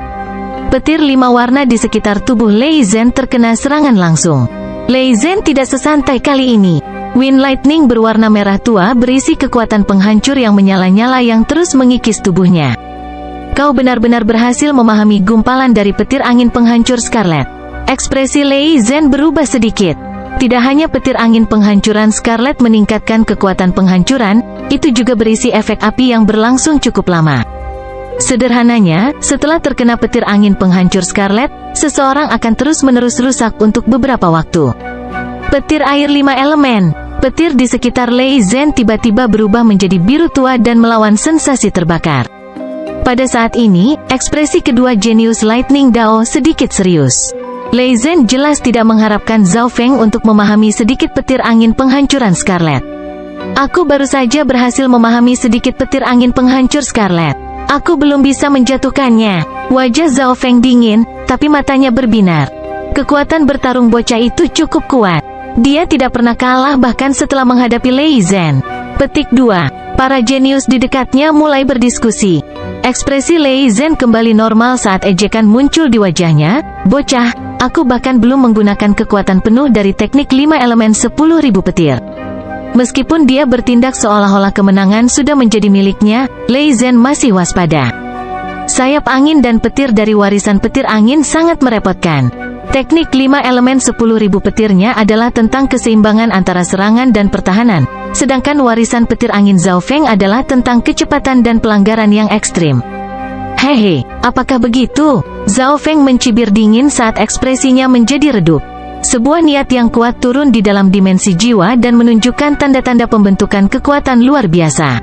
Petir 5 warna di sekitar tubuh Lei Zhen terkena serangan langsung. Lei Zhen tidak sesantai kali ini. Wind Lightning berwarna merah tua berisi kekuatan penghancur yang menyala-nyala yang terus mengikis tubuhnya. Kau benar-benar berhasil memahami gumpalan dari petir angin penghancur Scarlet. Ekspresi Lei Zhen berubah sedikit. Tidak hanya petir angin penghancuran Scarlet meningkatkan kekuatan penghancuran, itu juga berisi efek api yang berlangsung cukup lama. Sederhananya, setelah terkena petir angin penghancur Scarlet, seseorang akan terus-menerus rusak untuk beberapa waktu. Petir air 5 elemen. Petir di sekitar Lei Zhen tiba-tiba berubah menjadi biru tua dan melawan sensasi terbakar. Pada saat ini, ekspresi kedua jenius Lightning Dao sedikit serius. Lei Zhen jelas tidak mengharapkan Zhao Feng untuk memahami sedikit petir angin penghancuran Scarlet. Aku baru saja berhasil memahami sedikit petir angin penghancur Scarlet. Aku belum bisa menjatuhkannya. Wajah Zhao Feng dingin, tapi matanya berbinar. Kekuatan bertarung bocah itu cukup kuat. Dia tidak pernah kalah bahkan setelah menghadapi Lei Zhen. Petik 2. Para jenius di dekatnya mulai berdiskusi. Ekspresi Lei Zhen kembali normal saat ejekan muncul di wajahnya. Bocah, aku bahkan belum menggunakan kekuatan penuh dari teknik 5 elemen 10.000 petir. Meskipun dia bertindak seolah-olah kemenangan sudah menjadi miliknya, Lei Zhen masih waspada. Sayap angin dan petir dari warisan petir angin sangat merepotkan. Teknik 5 elemen 10.000 petirnya adalah tentang keseimbangan antara serangan dan pertahanan, sedangkan warisan petir angin Zhao Feng adalah tentang kecepatan dan pelanggaran yang ekstrim. Hehe, apakah begitu? Zhao Feng mencibir dingin saat ekspresinya menjadi redup. Sebuah niat yang kuat turun di dalam dimensi jiwa dan menunjukkan tanda-tanda pembentukan kekuatan luar biasa.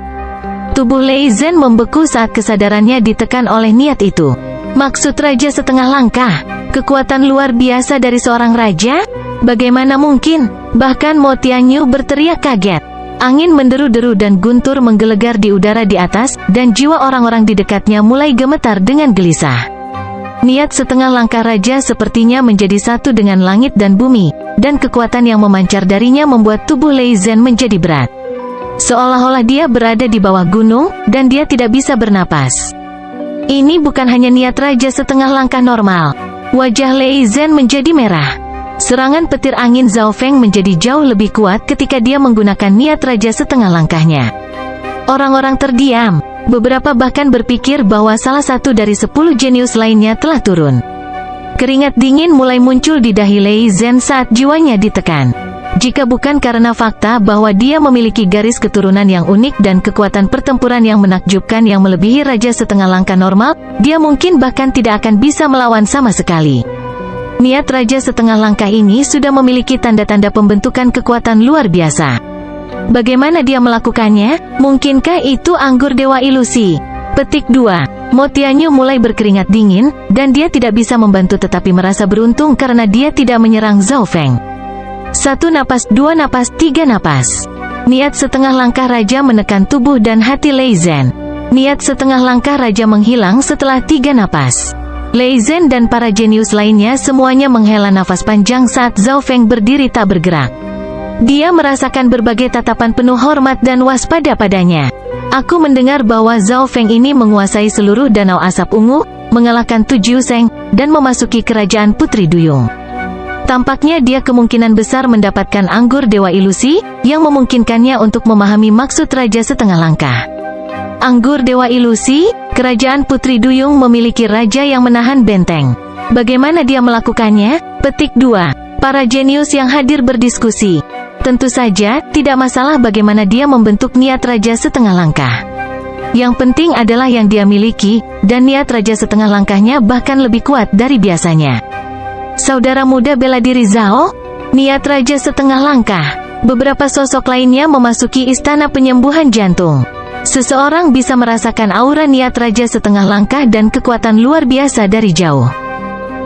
Tubuh Lei Zhen membeku saat kesadarannya ditekan oleh niat itu. Maksud raja setengah langkah? Kekuatan luar biasa dari seorang raja? Bagaimana mungkin? Bahkan Mo Tianyu berteriak kaget. Angin menderu-deru dan guntur menggelegar di udara di atas, dan jiwa orang-orang di dekatnya mulai gemetar dengan gelisah. Niat setengah langkah raja sepertinya menjadi satu dengan langit dan bumi, dan kekuatan yang memancar darinya membuat tubuh Lei Zhen menjadi berat. Seolah-olah dia berada di bawah gunung, dan dia tidak bisa bernapas. Ini bukan hanya niat raja setengah langkah normal. Wajah Lei Zhen menjadi merah. Serangan petir angin Zhao Feng menjadi jauh lebih kuat ketika dia menggunakan niat raja setengah langkahnya. Orang-orang terdiam. Beberapa bahkan berpikir bahwa salah satu dari 10 jenius lainnya telah turun. Keringat dingin mulai muncul di dahi Lei Zhen saat jiwanya ditekan. Jika bukan karena fakta bahwa dia memiliki garis keturunan yang unik dan kekuatan pertempuran yang menakjubkan yang melebihi raja setengah langkah normal, dia mungkin bahkan tidak akan bisa melawan sama sekali. Niat raja setengah langkah ini sudah memiliki tanda-tanda pembentukan kekuatan luar biasa. Bagaimana dia melakukannya? Mungkinkah itu anggur dewa ilusi? Petik 2. Mo Tianyu mulai berkeringat dingin, dan dia tidak bisa membantu tetapi merasa beruntung karena dia tidak menyerang Zhao Feng. 1 napas, 2 napas, 3 napas. Niat setengah langkah raja menekan tubuh dan hati Lei Zhen. Niat setengah langkah raja menghilang setelah 3 napas. Lei Zhen dan para jenius lainnya semuanya menghela nafas panjang saat Zhao Feng berdiri tak bergerak. Dia merasakan berbagai tatapan penuh hormat dan waspada padanya. Aku mendengar bahwa Zhao Feng ini menguasai seluruh danau asap ungu, mengalahkan Tu Jiusheng, dan memasuki kerajaan Putri Duyung. Tampaknya dia kemungkinan besar mendapatkan anggur dewa ilusi, yang memungkinkannya untuk memahami maksud raja setengah langkah. Anggur dewa ilusi? Kerajaan Putri Duyung memiliki raja yang menahan benteng. Bagaimana dia melakukannya? Petik 2. Para jenius yang hadir berdiskusi. Tentu saja, tidak masalah bagaimana dia membentuk niat raja setengah langkah. Yang penting adalah yang dia miliki, dan niat raja setengah langkahnya bahkan lebih kuat dari biasanya. Saudara muda bela diri Zhao? Niat Raja Setengah Langkah. Beberapa sosok lainnya memasuki istana penyembuhan jantung. Seseorang bisa merasakan aura niat Raja Setengah Langkah dan kekuatan luar biasa dari jauh.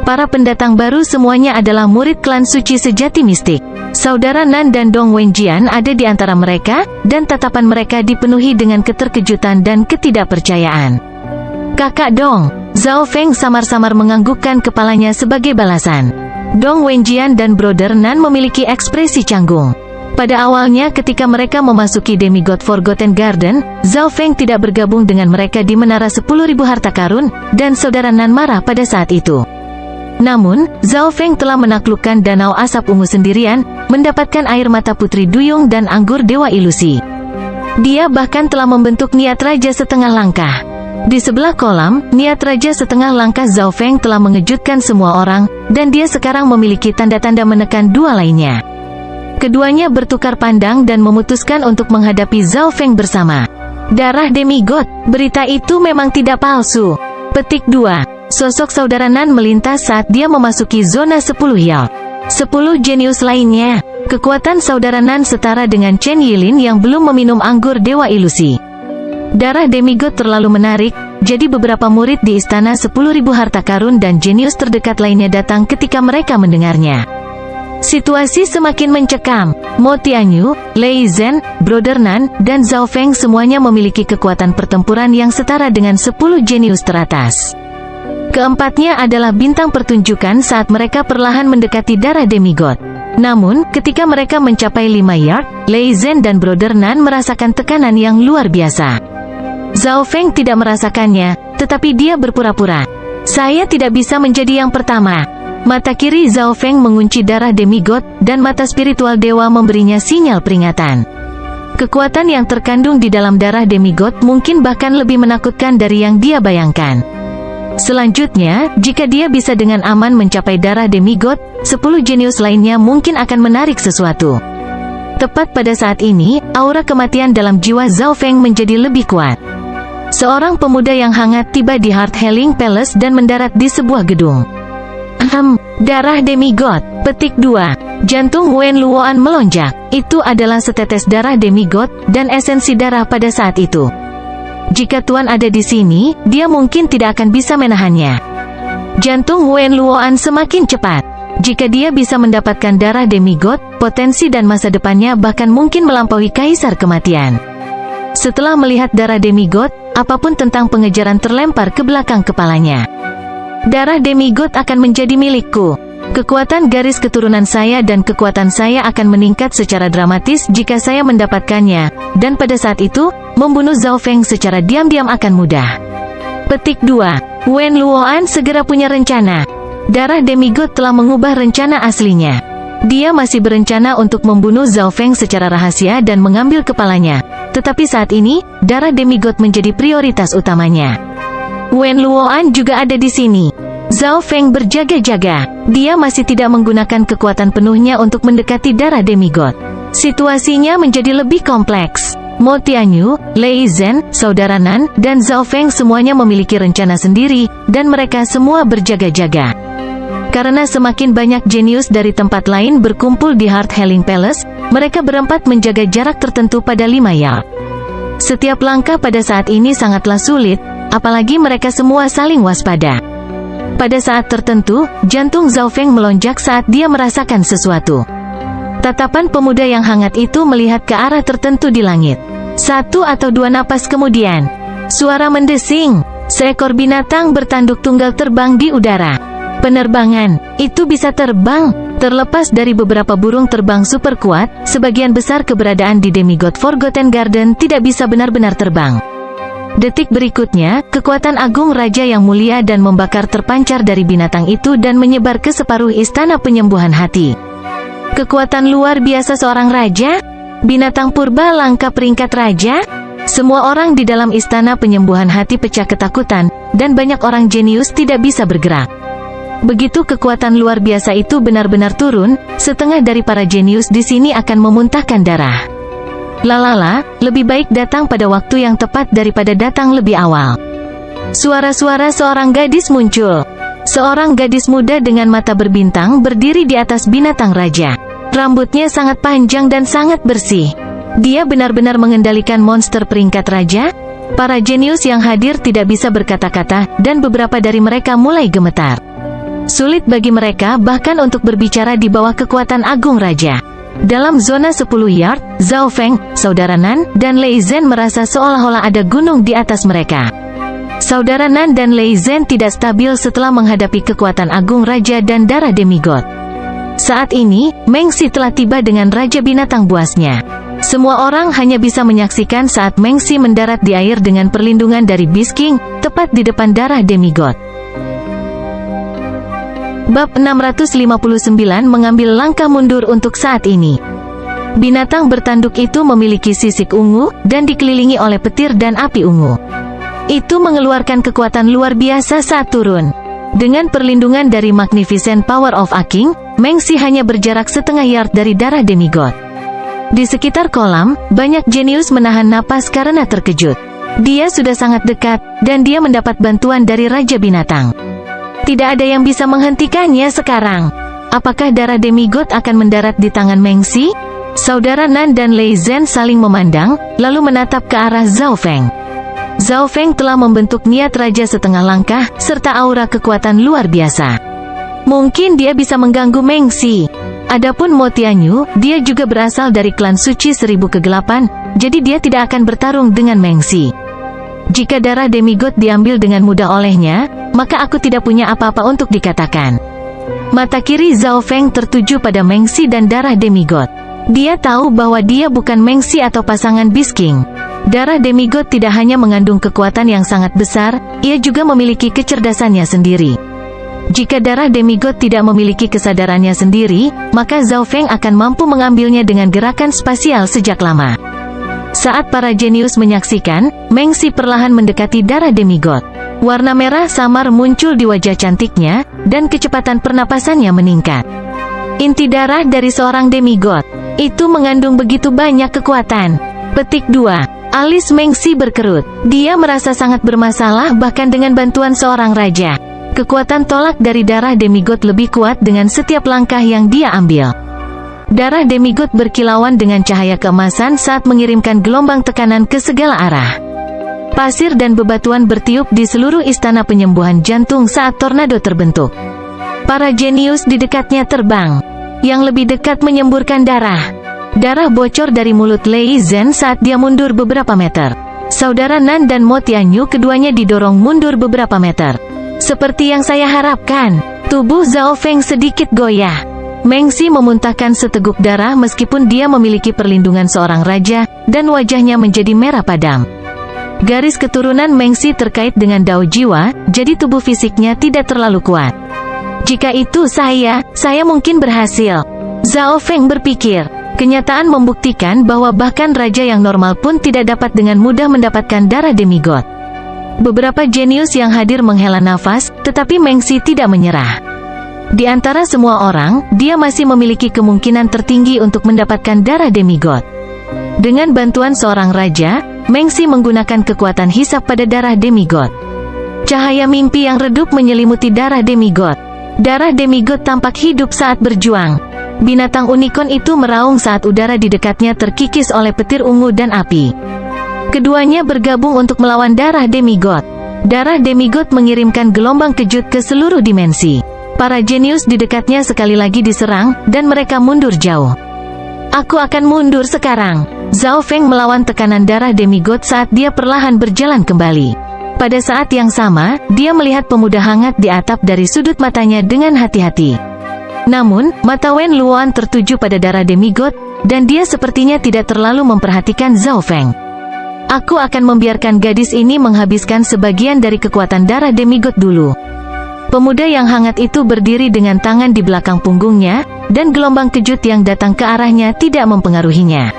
Para pendatang baru semuanya adalah murid klan suci sejati mistik. Saudara Nan dan Dong Wenjian ada di antara mereka, dan tatapan mereka dipenuhi dengan keterkejutan dan ketidakpercayaan. Kakak Dong, Zhao Feng samar-samar menganggukkan kepalanya sebagai balasan. Dong Wenjian dan Brother Nan memiliki ekspresi canggung. Pada awalnya ketika mereka memasuki Demigod Forgotten Garden, Zhao Feng tidak bergabung dengan mereka di Menara 10.000 Harta Karun, dan saudara Nan marah pada saat itu. Namun, Zhao Feng telah menaklukkan Danau Asap Ungu sendirian, mendapatkan air mata Putri Duyung dan anggur Dewa Ilusi. Dia bahkan telah membentuk niat Raja Setengah Langkah. Di sebelah kolam, niat Raja Setengah Langkah Zhao Feng telah mengejutkan semua orang, dan dia sekarang memiliki tanda-tanda menekan dua lainnya. Keduanya bertukar pandang dan memutuskan untuk menghadapi Zhao Feng bersama. Darah Demigod, berita itu memang tidak palsu. Petik 2. Sosok saudara Nan melintas saat dia memasuki zona 10 yard. 10 jenius lainnya. Kekuatan saudara Nan setara dengan Chen Yilin yang belum meminum anggur Dewa Ilusi. Darah Demigod terlalu menarik, jadi beberapa murid di istana 10.000 Harta Karun dan jenius terdekat lainnya datang ketika mereka mendengarnya. Situasi semakin mencekam. Mo Tianyu, Lei Zhen, Brother Nan, dan Zhao Feng semuanya memiliki kekuatan pertempuran yang setara dengan 10 jenius teratas. Keempatnya adalah bintang pertunjukan saat mereka perlahan mendekati darah Demigod. Namun, ketika mereka mencapai 5 yard, Lei Zhen dan Brother Nan merasakan tekanan yang luar biasa. Zhao Feng tidak merasakannya, tetapi dia berpura-pura. Saya tidak bisa menjadi yang pertama. Mata kiri Zhao Feng mengunci darah Demigod, dan mata spiritual dewa memberinya sinyal peringatan. Kekuatan yang terkandung di dalam darah Demigod mungkin bahkan lebih menakutkan dari yang dia bayangkan. Selanjutnya, jika dia bisa dengan aman mencapai darah Demigod, 10 jenius lainnya mungkin akan menarik sesuatu. Tepat pada saat ini, aura kematian dalam jiwa Zhao Feng menjadi lebih kuat. Seorang pemuda yang hangat tiba di Heart Healing Palace dan mendarat di sebuah gedung. Darah Demigod. Petik 2. Jantung Wen Luoan melonjak. Itu adalah setetes darah Demigod, dan esensi darah pada saat itu. Jika Tuan ada di sini, dia mungkin tidak akan bisa menahannya. Jantung Wen Luoan semakin cepat. Jika dia bisa mendapatkan darah Demigod, potensi dan masa depannya bahkan mungkin melampaui Kaisar Kematian. Setelah melihat darah Demigod, apapun tentang pengejaran terlempar ke belakang kepalanya. Darah Demigod akan menjadi milikku. Kekuatan garis keturunan saya dan kekuatan saya akan meningkat secara dramatis jika saya mendapatkannya, dan pada saat itu, membunuh Zhao Feng secara diam-diam akan mudah. Petik 2. Wen Luoan segera punya rencana. Darah Demigod telah mengubah rencana aslinya. Dia masih berencana untuk membunuh Zhao Feng secara rahasia dan mengambil kepalanya. Tetapi saat ini, darah Demigod menjadi prioritas utamanya. Wen Luoan juga ada di sini. Zhao Feng berjaga-jaga. Dia masih tidak menggunakan kekuatan penuhnya untuk mendekati darah Demigod. Situasinya menjadi lebih kompleks. Mo Tianyu, Lei Zhen, saudara Nan, dan Zhao Feng semuanya memiliki rencana sendiri, dan mereka semua berjaga-jaga. Karena semakin banyak jenius dari tempat lain berkumpul di Heart Healing Palace, mereka berempat menjaga jarak tertentu pada 5 yard. Setiap langkah pada saat ini sangatlah sulit, apalagi mereka semua saling waspada. Pada saat tertentu, jantung Zhao Feng melonjak saat dia merasakan sesuatu. Tatapan pemuda yang hangat itu melihat ke arah tertentu di langit. 1 atau 2 napas kemudian, suara mendesing. Seekor binatang bertanduk tunggal terbang di udara. Penerbangan, itu bisa terbang. Terlepas dari beberapa burung terbang super kuat, sebagian besar keberadaan di Demigod Forgotten Garden tidak bisa benar-benar terbang. Detik berikutnya, kekuatan agung Raja yang mulia dan membakar terpancar dari binatang itu dan menyebar ke separuh istana penyembuhan hati. Kekuatan luar biasa seorang raja? Binatang purba langka peringkat raja? Semua orang di dalam istana penyembuhan hati pecah ketakutan, dan banyak orang jenius tidak bisa bergerak. Begitu kekuatan luar biasa itu benar-benar turun, setengah dari para jenius di sini akan memuntahkan darah. Lalala, lebih baik datang pada waktu yang tepat daripada datang lebih awal. Suara-suara seorang gadis muncul. Seorang gadis muda dengan mata berbintang berdiri di atas binatang raja. Rambutnya sangat panjang dan sangat bersih. Dia benar-benar mengendalikan monster peringkat raja. Para jenius yang hadir tidak bisa berkata-kata, dan beberapa dari mereka mulai gemetar. Sulit bagi mereka bahkan untuk berbicara di bawah kekuatan agung raja. Dalam zona 10 yard, Zhao Feng, saudara Nan, dan Lei Zhen merasa seolah-olah ada gunung di atas mereka. Saudara Nan dan Lei Zhen tidak stabil setelah menghadapi kekuatan agung raja dan darah demigod. Saat ini, Meng Xi telah tiba dengan Raja Binatang Buasnya. Semua orang hanya bisa menyaksikan saat Meng Xi mendarat di air dengan perlindungan dari Beast King, tepat di depan darah demigod. Bab 659 mengambil langkah mundur untuk saat ini. Binatang bertanduk itu memiliki sisik ungu, dan dikelilingi oleh petir dan api ungu. Itu mengeluarkan kekuatan luar biasa saat turun. Dengan perlindungan dari Magnificent Power of A King, Meng Xi hanya berjarak setengah yard dari darah demigod. Di sekitar kolam, banyak jenius menahan napas karena terkejut. Dia sudah sangat dekat, dan dia mendapat bantuan dari Raja Binatang. Tidak ada yang bisa menghentikannya sekarang. Apakah darah demigod akan mendarat di tangan Meng Xi? Saudara Nan dan Lei Zhen saling memandang, lalu menatap ke arah Zhao Feng. Zhao Feng telah membentuk niat raja setengah langkah, serta aura kekuatan luar biasa. Mungkin dia bisa mengganggu Meng Xi. Adapun Mo Tianyu, dia juga berasal dari klan suci 1000 kegelapan, jadi dia tidak akan bertarung dengan Meng Xi. Jika darah demigod diambil dengan mudah olehnya, maka aku tidak punya apa-apa untuk dikatakan. Mata kiri Zhao Feng tertuju pada Meng Xi dan darah demigod. Dia tahu bahwa dia bukan Meng Xi atau pasangan Beast King. Darah demigod tidak hanya mengandung kekuatan yang sangat besar, ia juga memiliki kecerdasannya sendiri. Jika darah demigod tidak memiliki kesadarannya sendiri, maka Zhao Feng akan mampu mengambilnya dengan gerakan spasial sejak lama. Saat para jenius menyaksikan, Meng Xi perlahan mendekati darah demigod. Warna merah samar muncul di wajah cantiknya, dan kecepatan pernapasannya meningkat. Inti darah dari seorang demigod. Itu mengandung begitu banyak kekuatan. Petik 2. Alis Meng Xi berkerut. Dia merasa sangat bermasalah bahkan dengan bantuan seorang raja. Kekuatan tolak dari darah demigod lebih kuat dengan setiap langkah yang dia ambil. Darah demigod berkilauan dengan cahaya keemasan saat mengirimkan gelombang tekanan ke segala arah. Pasir dan bebatuan bertiup di seluruh istana penyembuhan jantung saat tornado terbentuk. Para jenius di dekatnya terbang. Yang lebih dekat menyemburkan darah. Darah bocor dari mulut Lei Zhen saat dia mundur beberapa meter. Saudara Nan dan Mo Tianyu keduanya didorong mundur beberapa meter. Seperti yang saya harapkan, tubuh Zhao Feng sedikit goyah. Meng Xi memuntahkan seteguk darah meskipun dia memiliki perlindungan seorang raja, dan wajahnya menjadi merah padam. Garis keturunan Meng Xi terkait dengan dao jiwa, jadi tubuh fisiknya tidak terlalu kuat. Jika itu saya mungkin berhasil. Zhao Feng berpikir. Kenyataan membuktikan bahwa bahkan raja yang normal pun tidak dapat dengan mudah mendapatkan darah demigod. Beberapa jenius yang hadir menghela nafas, tetapi Meng Xi tidak menyerah. Di antara semua orang, dia masih memiliki kemungkinan tertinggi untuk mendapatkan darah demigod. Dengan bantuan seorang raja, Meng Xi menggunakan kekuatan hisap pada darah demigod. Cahaya mimpi yang redup menyelimuti darah demigod. Darah demigod tampak hidup saat berjuang. Binatang unicorn itu meraung saat udara di dekatnya terkikis oleh petir ungu dan api. Keduanya bergabung untuk melawan darah demigod. Darah demigod mengirimkan gelombang kejut ke seluruh dimensi. Para jenius di dekatnya sekali lagi diserang, dan mereka mundur jauh. Aku akan mundur sekarang. Zhao Feng melawan tekanan darah demigod saat dia perlahan berjalan kembali. Pada saat yang sama, dia melihat pemuda hangat di atap dari sudut matanya dengan hati-hati. Namun, mata Wen Luoan tertuju pada darah demigod, dan dia sepertinya tidak terlalu memperhatikan Zhao Feng. Aku akan membiarkan gadis ini menghabiskan sebagian dari kekuatan darah demigod dulu. Pemuda yang hangat itu berdiri dengan tangan di belakang punggungnya, dan gelombang kejut yang datang ke arahnya tidak mempengaruhinya.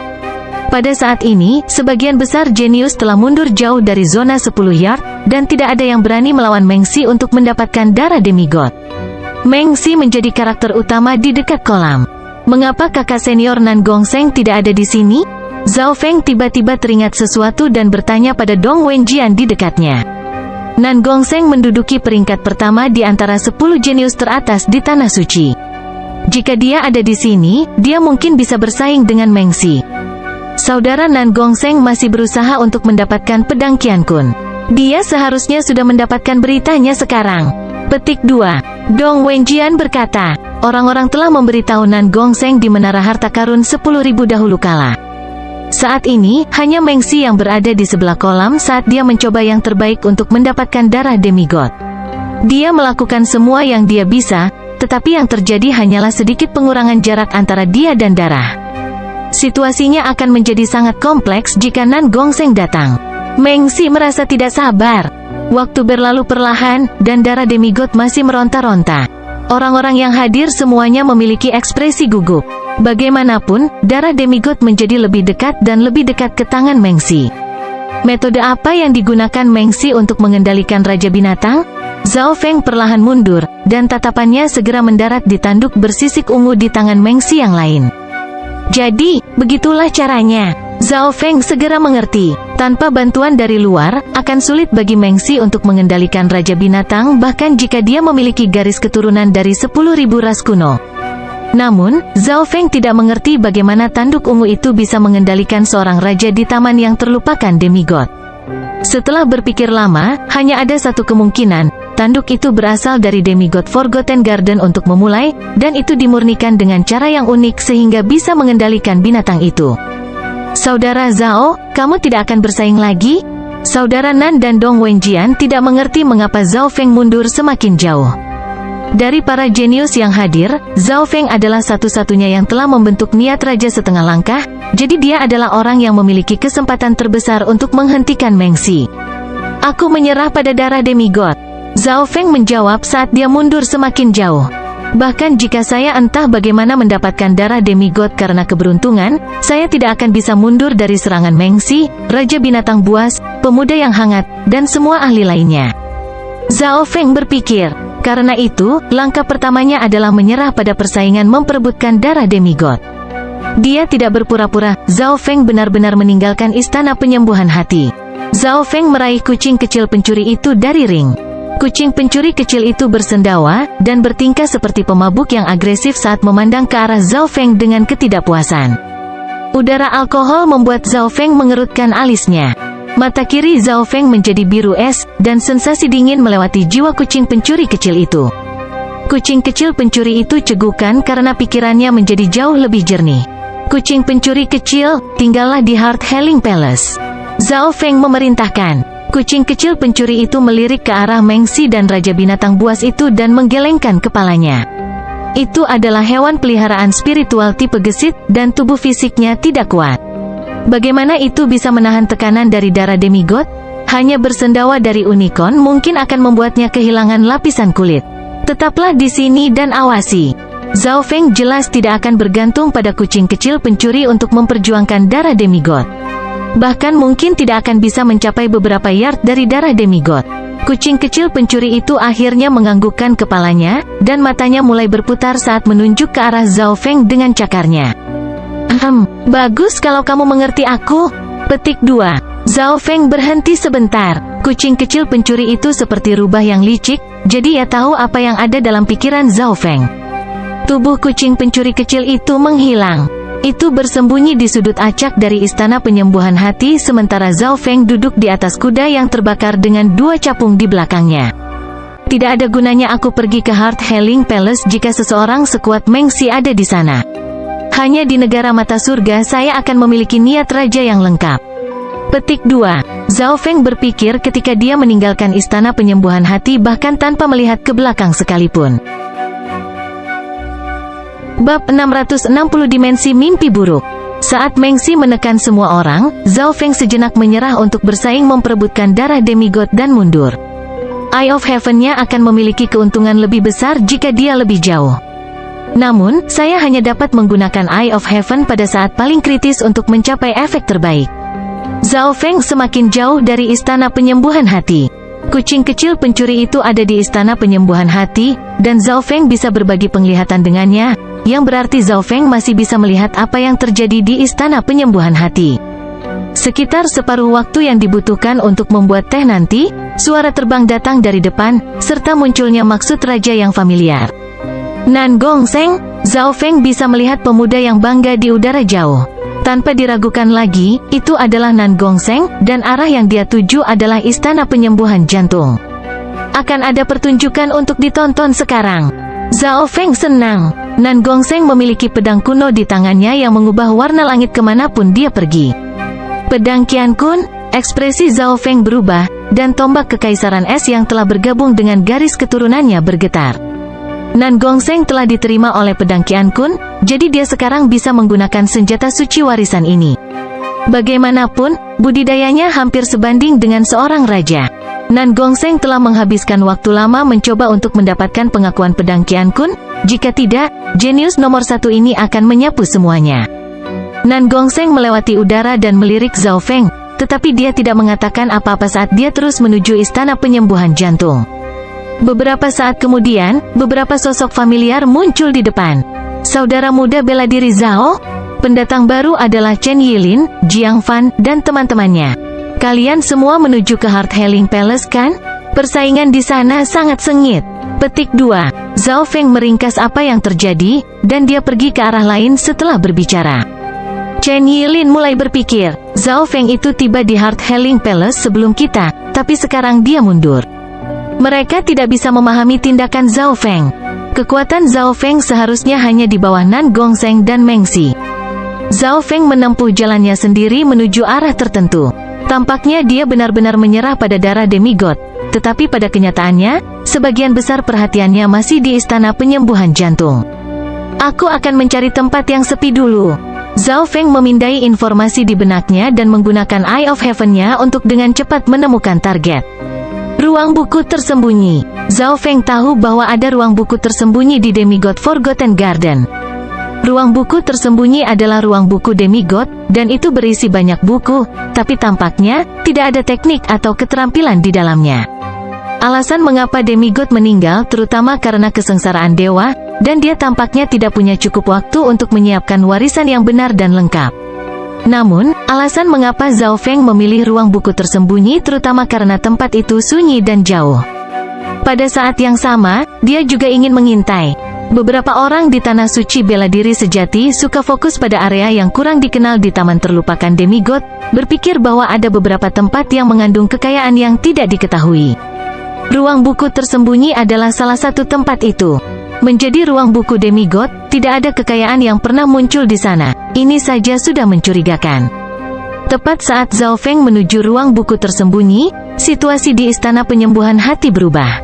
Pada saat ini, sebagian besar jenius telah mundur jauh dari zona 10 yard, dan tidak ada yang berani melawan Meng Xi untuk mendapatkan darah demigod. Meng Xi menjadi karakter utama di dekat kolam. Mengapa kakak senior Nan Gongsheng tidak ada di sini? Zhao Feng tiba-tiba teringat sesuatu dan bertanya pada Dong Wenjian di dekatnya. Nan Gongsheng menduduki peringkat pertama di antara 10 jenius teratas di Tanah Suci. Jika dia ada di sini, dia mungkin bisa bersaing dengan Meng Si. Saudara Nan Gongseng masih berusaha untuk mendapatkan pedang Qian Kun. Dia seharusnya sudah mendapatkan beritanya sekarang. Petik 2. Dong Wenjian berkata, orang-orang telah memberitahu Nan Gongseng di Menara Harta Karun 10.000 dahulu kala. Saat ini, hanya Meng Si yang berada di sebelah kolam saat dia mencoba yang terbaik untuk mendapatkan darah demigod. Dia melakukan semua yang dia bisa, tetapi yang terjadi hanyalah sedikit pengurangan jarak antara dia dan darah. Situasinya akan menjadi sangat kompleks jika Nan Gongseng datang. Meng Si merasa tidak sabar. Waktu berlalu perlahan, dan darah demigod masih meronta-ronta. Orang-orang yang hadir semuanya memiliki ekspresi gugup. Bagaimanapun, darah demigod menjadi lebih dekat dan lebih dekat ke tangan Meng Si. Metode apa yang digunakan Meng Si untuk mengendalikan Raja Binatang? Zhao Feng perlahan mundur, dan tatapannya segera mendarat di tanduk bersisik ungu di tangan Meng Si yang lain. Jadi, begitulah caranya. Zhao Feng segera mengerti. Tanpa bantuan dari luar, akan sulit bagi Meng Si untuk mengendalikan Raja Binatang bahkan jika dia memiliki garis keturunan dari 10.000 ras kuno. Namun, Zhao Feng tidak mengerti bagaimana tanduk ungu itu bisa mengendalikan seorang raja di taman yang terlupakan demigod. Setelah berpikir lama, hanya ada satu kemungkinan, tanduk itu berasal dari demigod Forgotten Garden untuk memulai, dan itu dimurnikan dengan cara yang unik sehingga bisa mengendalikan binatang itu. Saudara Zhao, kamu tidak akan bersaing lagi? Saudara Nan dan Dong Wenjian tidak mengerti mengapa Zhao Feng mundur semakin jauh. Dari para jenius yang hadir, Zhao Feng adalah satu-satunya yang telah membentuk niat raja setengah langkah, jadi dia adalah orang yang memiliki kesempatan terbesar untuk menghentikan Meng Si. Aku menyerah pada darah demigod. Zhao Feng menjawab saat dia mundur semakin jauh. Bahkan jika saya entah bagaimana mendapatkan darah demigod karena keberuntungan, saya tidak akan bisa mundur dari serangan Meng Si, Raja Binatang Buas, pemuda yang hangat, dan semua ahli lainnya. Zhao Feng berpikir. Karena itu, langkah pertamanya adalah menyerah pada persaingan memperebutkan darah demigod. Dia tidak berpura-pura, Zhao Feng benar-benar meninggalkan istana penyembuhan hati. Zhao Feng meraih kucing kecil pencuri itu dari ring. Kucing pencuri kecil itu bersendawa, dan bertingkah seperti pemabuk yang agresif saat memandang ke arah Zhao Feng dengan ketidakpuasan. Udara alkohol membuat Zhao Feng mengerutkan alisnya. Mata kiri Zhao Feng menjadi biru es, dan sensasi dingin melewati jiwa kucing pencuri kecil itu. Kucing kecil pencuri itu cegukan karena pikirannya menjadi jauh lebih jernih. Kucing pencuri kecil, tinggallah di Heart Healing Palace. Zhao Feng memerintahkan. Kucing kecil pencuri itu melirik ke arah Meng Si dan Raja Binatang Buas itu dan menggelengkan kepalanya. Itu adalah hewan peliharaan spiritual tipe gesit, dan tubuh fisiknya tidak kuat. Bagaimana itu bisa menahan tekanan dari darah demigod? Hanya bersendawa dari unicorn mungkin akan membuatnya kehilangan lapisan kulit. Tetaplah di sini dan awasi. Zhao Feng jelas tidak akan bergantung pada kucing kecil pencuri untuk memperjuangkan darah demigod. Bahkan mungkin tidak akan bisa mencapai beberapa yard dari darah demigod. Kucing kecil pencuri itu akhirnya menganggukkan kepalanya, dan matanya mulai berputar saat menunjuk ke arah Zhao Feng dengan cakarnya. Bagus kalau kamu mengerti aku. Petik 2. Zhao Feng berhenti sebentar. Kucing kecil pencuri itu seperti rubah yang licik, jadi ia tahu apa yang ada dalam pikiran Zhao Feng. Tubuh kucing pencuri kecil itu menghilang. Itu bersembunyi di sudut acak dari istana penyembuhan hati sementara Zhao Feng duduk di atas kuda yang terbakar dengan 2 capung di belakangnya. Tidak ada gunanya aku pergi ke Heart Healing Palace jika seseorang sekuat Meng Si ada di sana. Hanya di negara mata surga saya akan memiliki niat raja yang lengkap. Petik 2. Zhao Feng berpikir ketika dia meninggalkan istana penyembuhan hati bahkan tanpa melihat ke belakang sekalipun. Bab 660 Dimensi Mimpi Buruk. Saat Meng Si menekan semua orang, Zhao Feng sejenak menyerah untuk bersaing memperebutkan darah demigod dan mundur. Eye of Heaven-nya akan memiliki keuntungan lebih besar jika dia lebih jauh. Namun, saya hanya dapat menggunakan Eye of Heaven pada saat paling kritis untuk mencapai efek terbaik. Zhao Feng semakin jauh dari istana penyembuhan hati. Kucing kecil pencuri itu ada di istana penyembuhan hati, dan Zhao Feng bisa berbagi penglihatan dengannya, yang berarti Zhao Feng masih bisa melihat apa yang terjadi di istana penyembuhan hati. Sekitar separuh waktu yang dibutuhkan untuk membuat teh nanti, suara terbang datang dari depan, serta munculnya maksud raja yang familiar. Nan Gongseng, Zhao Feng bisa melihat pemuda yang bangga di udara jauh. Tanpa diragukan lagi, itu adalah Nan Gongsheng, dan arah yang dia tuju adalah Istana Penyembuhan Jantung. Akan ada pertunjukan untuk ditonton sekarang. Zhao Feng senang. Nan Gongsheng memiliki pedang kuno di tangannya yang mengubah warna langit kemanapun dia pergi. Pedang Qian Kun, ekspresi Zhao Feng berubah, dan tombak Kekaisaran Es yang telah bergabung dengan garis keturunannya bergetar. Nan Gongsheng telah diterima oleh pedang Qian Kun, jadi dia sekarang bisa menggunakan senjata suci warisan ini. Bagaimanapun, budidayanya hampir sebanding dengan seorang raja. Nan Gongsheng telah menghabiskan waktu lama mencoba untuk mendapatkan pengakuan pedang Qian Kun. Jika tidak, jenius nomor 1 ini akan menyapu semuanya. Nan Gongsheng melewati udara dan melirik Zhao Feng, tetapi dia tidak mengatakan apa-apa saat dia terus menuju Istana Penyembuhan Jantung. Beberapa saat kemudian, beberapa sosok familiar muncul di depan. Saudara muda bela diri Zhao? Pendatang baru adalah Chen Yilin, Jiang Fan, dan teman-temannya. Kalian semua menuju ke Heart Healing Palace kan? Persaingan di sana sangat sengit. Petik 2. Zhao Feng meringkas apa yang terjadi, dan dia pergi ke arah lain setelah berbicara. Chen Yilin mulai berpikir, Zhao Feng itu tiba di Heart Healing Palace sebelum kita, tapi sekarang dia mundur. Mereka tidak bisa memahami tindakan Zhao Feng. Kekuatan Zhao Feng seharusnya hanya di bawah Nan Gongsheng dan Meng Xi. Zhao Feng menempuh jalannya sendiri menuju arah tertentu. Tampaknya dia benar-benar menyerah pada darah demigod, tetapi pada kenyataannya, sebagian besar perhatiannya masih di Istana Penyembuhan Jantung. Aku akan mencari tempat yang sepi dulu. Zhao Feng memindai informasi di benaknya dan menggunakan Eye of Heaven-nya untuk dengan cepat menemukan target. Ruang buku tersembunyi. Zhao Feng tahu bahwa ada ruang buku tersembunyi di Demigod Forgotten Garden. Ruang buku tersembunyi adalah ruang buku Demigod, dan itu berisi banyak buku, tapi tampaknya tidak ada teknik atau keterampilan di dalamnya. Alasan mengapa Demigod meninggal terutama karena kesengsaraan dewa, dan dia tampaknya tidak punya cukup waktu untuk menyiapkan warisan yang benar dan lengkap. Namun, alasan mengapa Zhao Feng memilih ruang buku tersembunyi terutama karena tempat itu sunyi dan jauh. Pada saat yang sama, dia juga ingin mengintai. Beberapa orang di Tanah Suci Bela Diri Sejati suka fokus pada area yang kurang dikenal di Taman Terlupakan Demigod, berpikir bahwa ada beberapa tempat yang mengandung kekayaan yang tidak diketahui. Ruang buku tersembunyi adalah salah satu tempat itu. Menjadi ruang buku Demigod, tidak ada kekayaan yang pernah muncul di sana. Ini saja sudah mencurigakan. Tepat saat Zhao Feng menuju ruang buku tersembunyi, situasi di Istana Penyembuhan Hati berubah.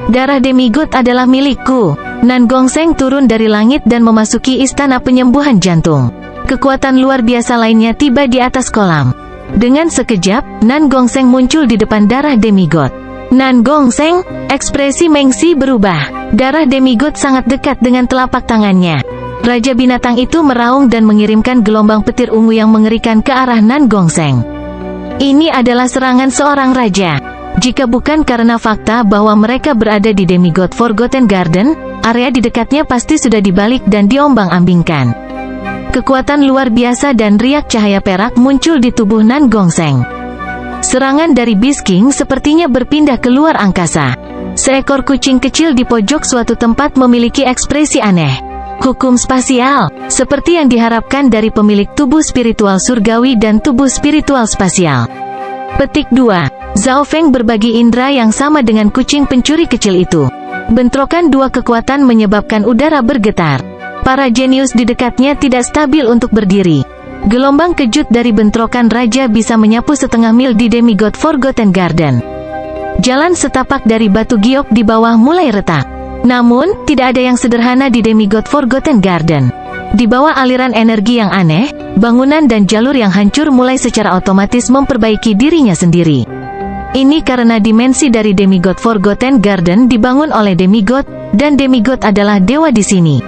Darah Demigod adalah milikku. Nan Gongsheng turun dari langit dan memasuki Istana Penyembuhan Jantung. Kekuatan luar biasa lainnya tiba di atas kolam. Dengan sekejap, Nan Gongsheng muncul di depan darah Demigod. Nan Gongsheng, ekspresi Meng Xi berubah. Darah Demigod sangat dekat dengan telapak tangannya. Raja binatang itu meraung dan mengirimkan gelombang petir ungu yang mengerikan ke arah Nan Gongsheng. Ini adalah serangan seorang raja. Jika bukan karena fakta bahwa mereka berada di Demigod Forgotten Garden, area di dekatnya pasti sudah dibalik dan diombang-ambingkan. Kekuatan luar biasa dan riak cahaya perak muncul di tubuh Nan Gongsheng. Serangan dari Beast King sepertinya berpindah ke luar angkasa. Seekor kucing kecil di pojok suatu tempat memiliki ekspresi aneh. Hukum spasial, seperti yang diharapkan dari pemilik tubuh spiritual surgawi dan tubuh spiritual spasial. Petik 2. Zhao Feng berbagi indera yang sama dengan kucing pencuri kecil itu. Bentrokan dua kekuatan menyebabkan udara bergetar. Para jenius di dekatnya tidak stabil untuk berdiri. Gelombang kejut dari bentrokan raja bisa menyapu setengah mil di Demigod Forgotten Garden. Jalan setapak dari batu giok di bawah mulai retak. Namun, tidak ada yang sederhana di Demigod Forgotten Garden. Di bawah aliran energi yang aneh, bangunan dan jalur yang hancur mulai secara otomatis memperbaiki dirinya sendiri. Ini karena dimensi dari Demigod Forgotten Garden dibangun oleh Demigod, dan Demigod adalah dewa di sini.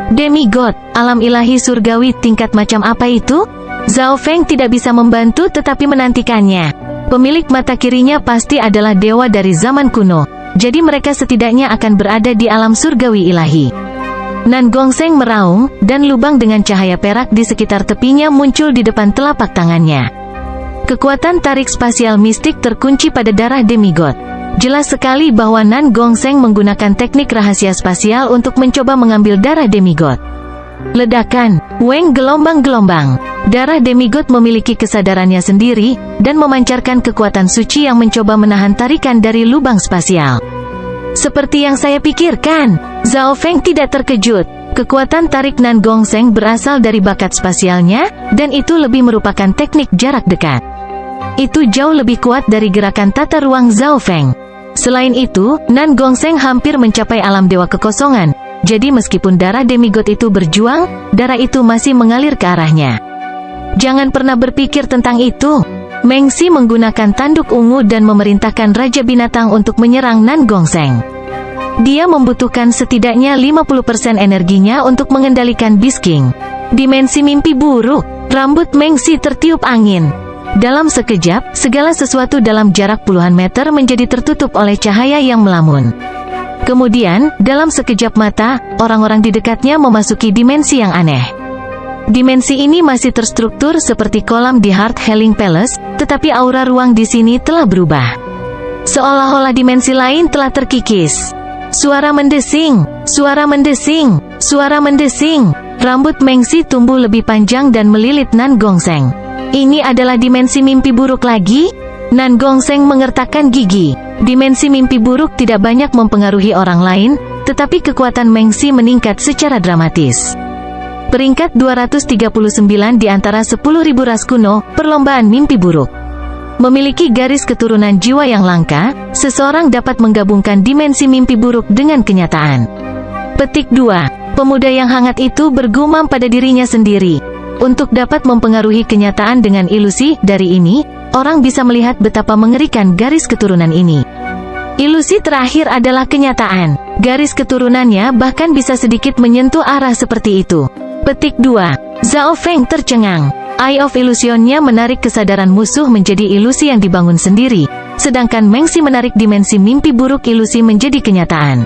Demigod, alam ilahi surgawi tingkat macam apa itu? Zhao Feng tidak bisa membantu tetapi menantikannya. Pemilik mata kirinya pasti adalah dewa dari zaman kuno, jadi mereka setidaknya akan berada di alam surgawi ilahi. Nan Gongsheng meraung, dan lubang dengan cahaya perak di sekitar tepinya muncul di depan telapak tangannya. Kekuatan tarik spasial mistik terkunci pada darah Demigod. Jelas sekali bahwa Nan Gongseng menggunakan teknik rahasia spasial untuk mencoba mengambil darah demigod. Ledakan, weng gelombang-gelombang. Darah demigod memiliki kesadarannya sendiri, dan memancarkan kekuatan suci yang mencoba menahan tarikan dari lubang spasial. Seperti yang saya pikirkan, Zhao Feng tidak terkejut. Kekuatan tarik Nan Gongseng berasal dari bakat spasialnya, dan itu lebih merupakan teknik jarak dekat. Itu jauh lebih kuat dari gerakan tata ruang Zhao Feng. Selain itu, Nan Gongseng hampir mencapai alam dewa kekosongan. Jadi meskipun darah demigod itu berjuang, darah itu masih mengalir ke arahnya. Jangan pernah berpikir tentang itu. Meng Xi menggunakan tanduk ungu dan memerintahkan Raja Binatang untuk menyerang Nan Gongseng. Dia membutuhkan setidaknya 50% energinya untuk mengendalikan Beast King. Dimensi mimpi buruk. Rambut Meng Xi tertiup angin. Dalam sekejap, segala sesuatu dalam jarak puluhan meter menjadi tertutup oleh cahaya yang melamun. Kemudian, dalam sekejap mata, orang-orang di dekatnya memasuki dimensi yang aneh. Dimensi ini masih terstruktur seperti kolam di Heart Healing Palace, tetapi aura ruang di sini telah berubah. Seolah-olah dimensi lain telah terkikis. Suara mendesing, suara mendesing, suara mendesing. Rambut Meng Xi tumbuh lebih panjang dan melilit Nan Gongseng. Ini adalah dimensi mimpi buruk lagi? Nan Gongseng mengertakkan gigi. Dimensi mimpi buruk tidak banyak mempengaruhi orang lain, tetapi kekuatan Meng Xi meningkat secara dramatis. Peringkat 239 di antara 10.000 ras kuno, perlombaan mimpi buruk. Memiliki garis keturunan jiwa yang langka, seseorang dapat menggabungkan dimensi mimpi buruk dengan kenyataan. Petik 2. Pemuda yang hangat itu bergumam pada dirinya sendiri. Untuk dapat mempengaruhi kenyataan dengan ilusi, dari ini, orang bisa melihat betapa mengerikan garis keturunan ini. Ilusi terakhir adalah kenyataan. Garis keturunannya bahkan bisa sedikit menyentuh arah seperti itu. Petik 2. Zhao Feng tercengang. Eye of Illusion-nya menarik kesadaran musuh menjadi ilusi yang dibangun sendiri, sedangkan Meng Xi menarik dimensi mimpi buruk ilusi menjadi kenyataan.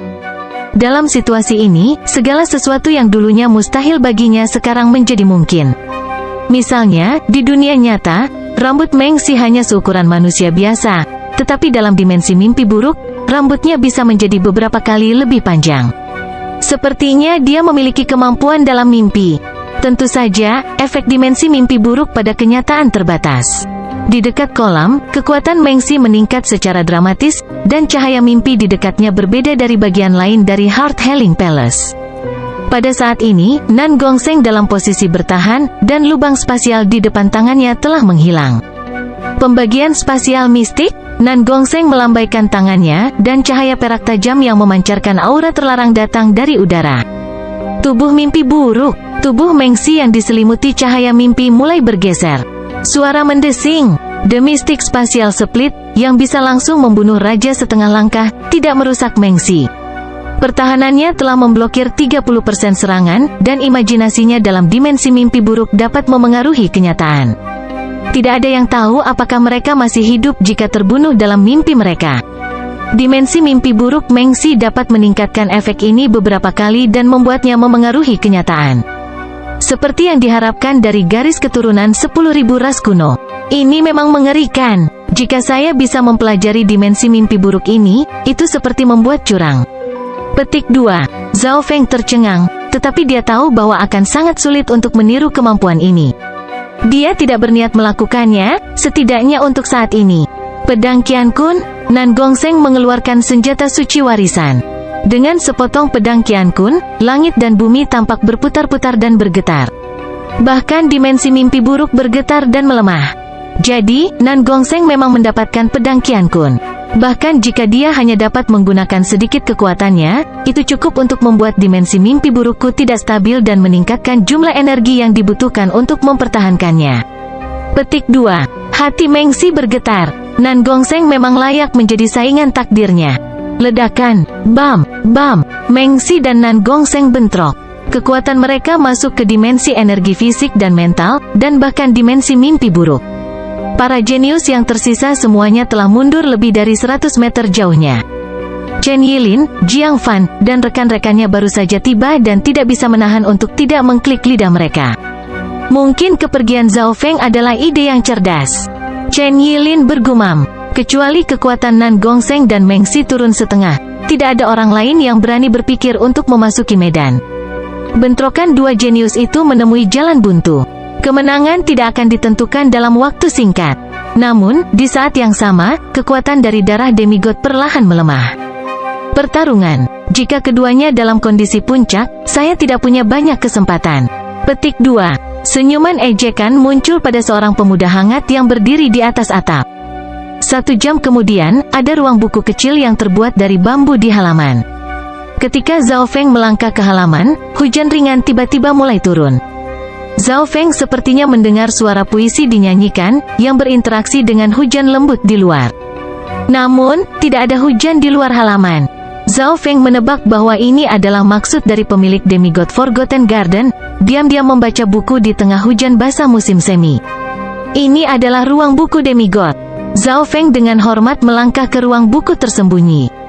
Dalam situasi ini, segala sesuatu yang dulunya mustahil baginya sekarang menjadi mungkin. Misalnya, di dunia nyata, rambut Meng Xi hanya seukuran manusia biasa, tetapi dalam dimensi mimpi buruk, rambutnya bisa menjadi beberapa kali lebih panjang. Sepertinya dia memiliki kemampuan dalam mimpi. Tentu saja, efek dimensi mimpi buruk pada kenyataan terbatas. Di dekat kolam, kekuatan Meng Xi meningkat secara dramatis, dan cahaya mimpi di dekatnya berbeda dari bagian lain dari Heart Healing Palace. Pada saat ini, Nan Gongseng dalam posisi bertahan, dan lubang spasial di depan tangannya telah menghilang. Pembagian spasial mistik, Nan Gongseng melambaikan tangannya, dan cahaya perak tajam yang memancarkan aura terlarang datang dari udara. Tubuh mimpi buruk, tubuh Meng Xi yang diselimuti cahaya mimpi mulai bergeser. Suara mendesing, The Mystic Spatial Split, yang bisa langsung membunuh raja setengah langkah, tidak merusak Meng Xi. Pertahanannya telah memblokir 30% serangan, dan imajinasinya dalam dimensi mimpi buruk dapat memengaruhi kenyataan. Tidak ada yang tahu apakah mereka masih hidup jika terbunuh dalam mimpi mereka. Dimensi mimpi buruk Meng Xi dapat meningkatkan efek ini beberapa kali dan membuatnya memengaruhi kenyataan. Seperti yang diharapkan dari garis keturunan 10.000 ras kuno. Ini memang mengerikan. Jika saya bisa mempelajari dimensi mimpi buruk ini, itu seperti membuat curang. Petik 2. Zhao Feng tercengang, tetapi dia tahu bahwa akan sangat sulit untuk meniru kemampuan ini. Dia tidak berniat melakukannya, setidaknya untuk saat ini. Pedang Qian Kun, Nan Gongseng mengeluarkan senjata suci warisan. Dengan sepotong pedang Qian Kun, langit dan bumi tampak berputar-putar dan bergetar. Bahkan dimensi mimpi buruk bergetar dan melemah. Jadi, Nan Gongseng memang mendapatkan pedang Qian Kun. Bahkan jika dia hanya dapat menggunakan sedikit kekuatannya, itu cukup untuk membuat dimensi mimpi burukku tidak stabil dan meningkatkan jumlah energi yang dibutuhkan untuk mempertahankannya. Petik 2. Hati Meng Xi bergetar. Nan Gongseng memang layak menjadi saingan takdirnya. Ledakan, bam, bam, Meng Xi dan Nan Gongseng bentrok. Kekuatan mereka masuk ke dimensi energi fisik dan mental, dan bahkan dimensi mimpi buruk. Para jenius yang tersisa semuanya telah mundur lebih dari 100 meter jauhnya. Chen Yilin, Jiang Fan, dan rekan-rekannya baru saja tiba dan tidak bisa menahan untuk tidak mengklik lidah mereka. Mungkin kepergian Zhao Feng adalah ide yang cerdas. Chen Yilin bergumam. Kecuali kekuatan Nan Gongseng dan Meng Si turun setengah, tidak ada orang lain yang berani berpikir untuk memasuki medan. Bentrokan dua jenius itu menemui jalan buntu. Kemenangan tidak akan ditentukan dalam waktu singkat. Namun, di saat yang sama, kekuatan dari darah demigod perlahan melemah. Pertarungan. Jika keduanya dalam kondisi puncak, saya tidak punya banyak kesempatan. Petik 2. Senyuman ejekan muncul pada seorang pemuda hangat yang berdiri di atas atap. 1 jam kemudian, ada ruang buku kecil yang terbuat dari bambu di halaman. Ketika Zhao Feng melangkah ke halaman, hujan ringan tiba-tiba mulai turun. Zhao Feng sepertinya mendengar suara puisi dinyanyikan, yang berinteraksi dengan hujan lembut di luar. Namun, tidak ada hujan di luar halaman. Zhao Feng menebak bahwa ini adalah maksud dari pemilik demigod Forgotten Garden, diam-diam membaca buku di tengah hujan basah musim semi. Ini adalah ruang buku demigod. Zhao Feng dengan hormat melangkah ke ruang buku tersembunyi.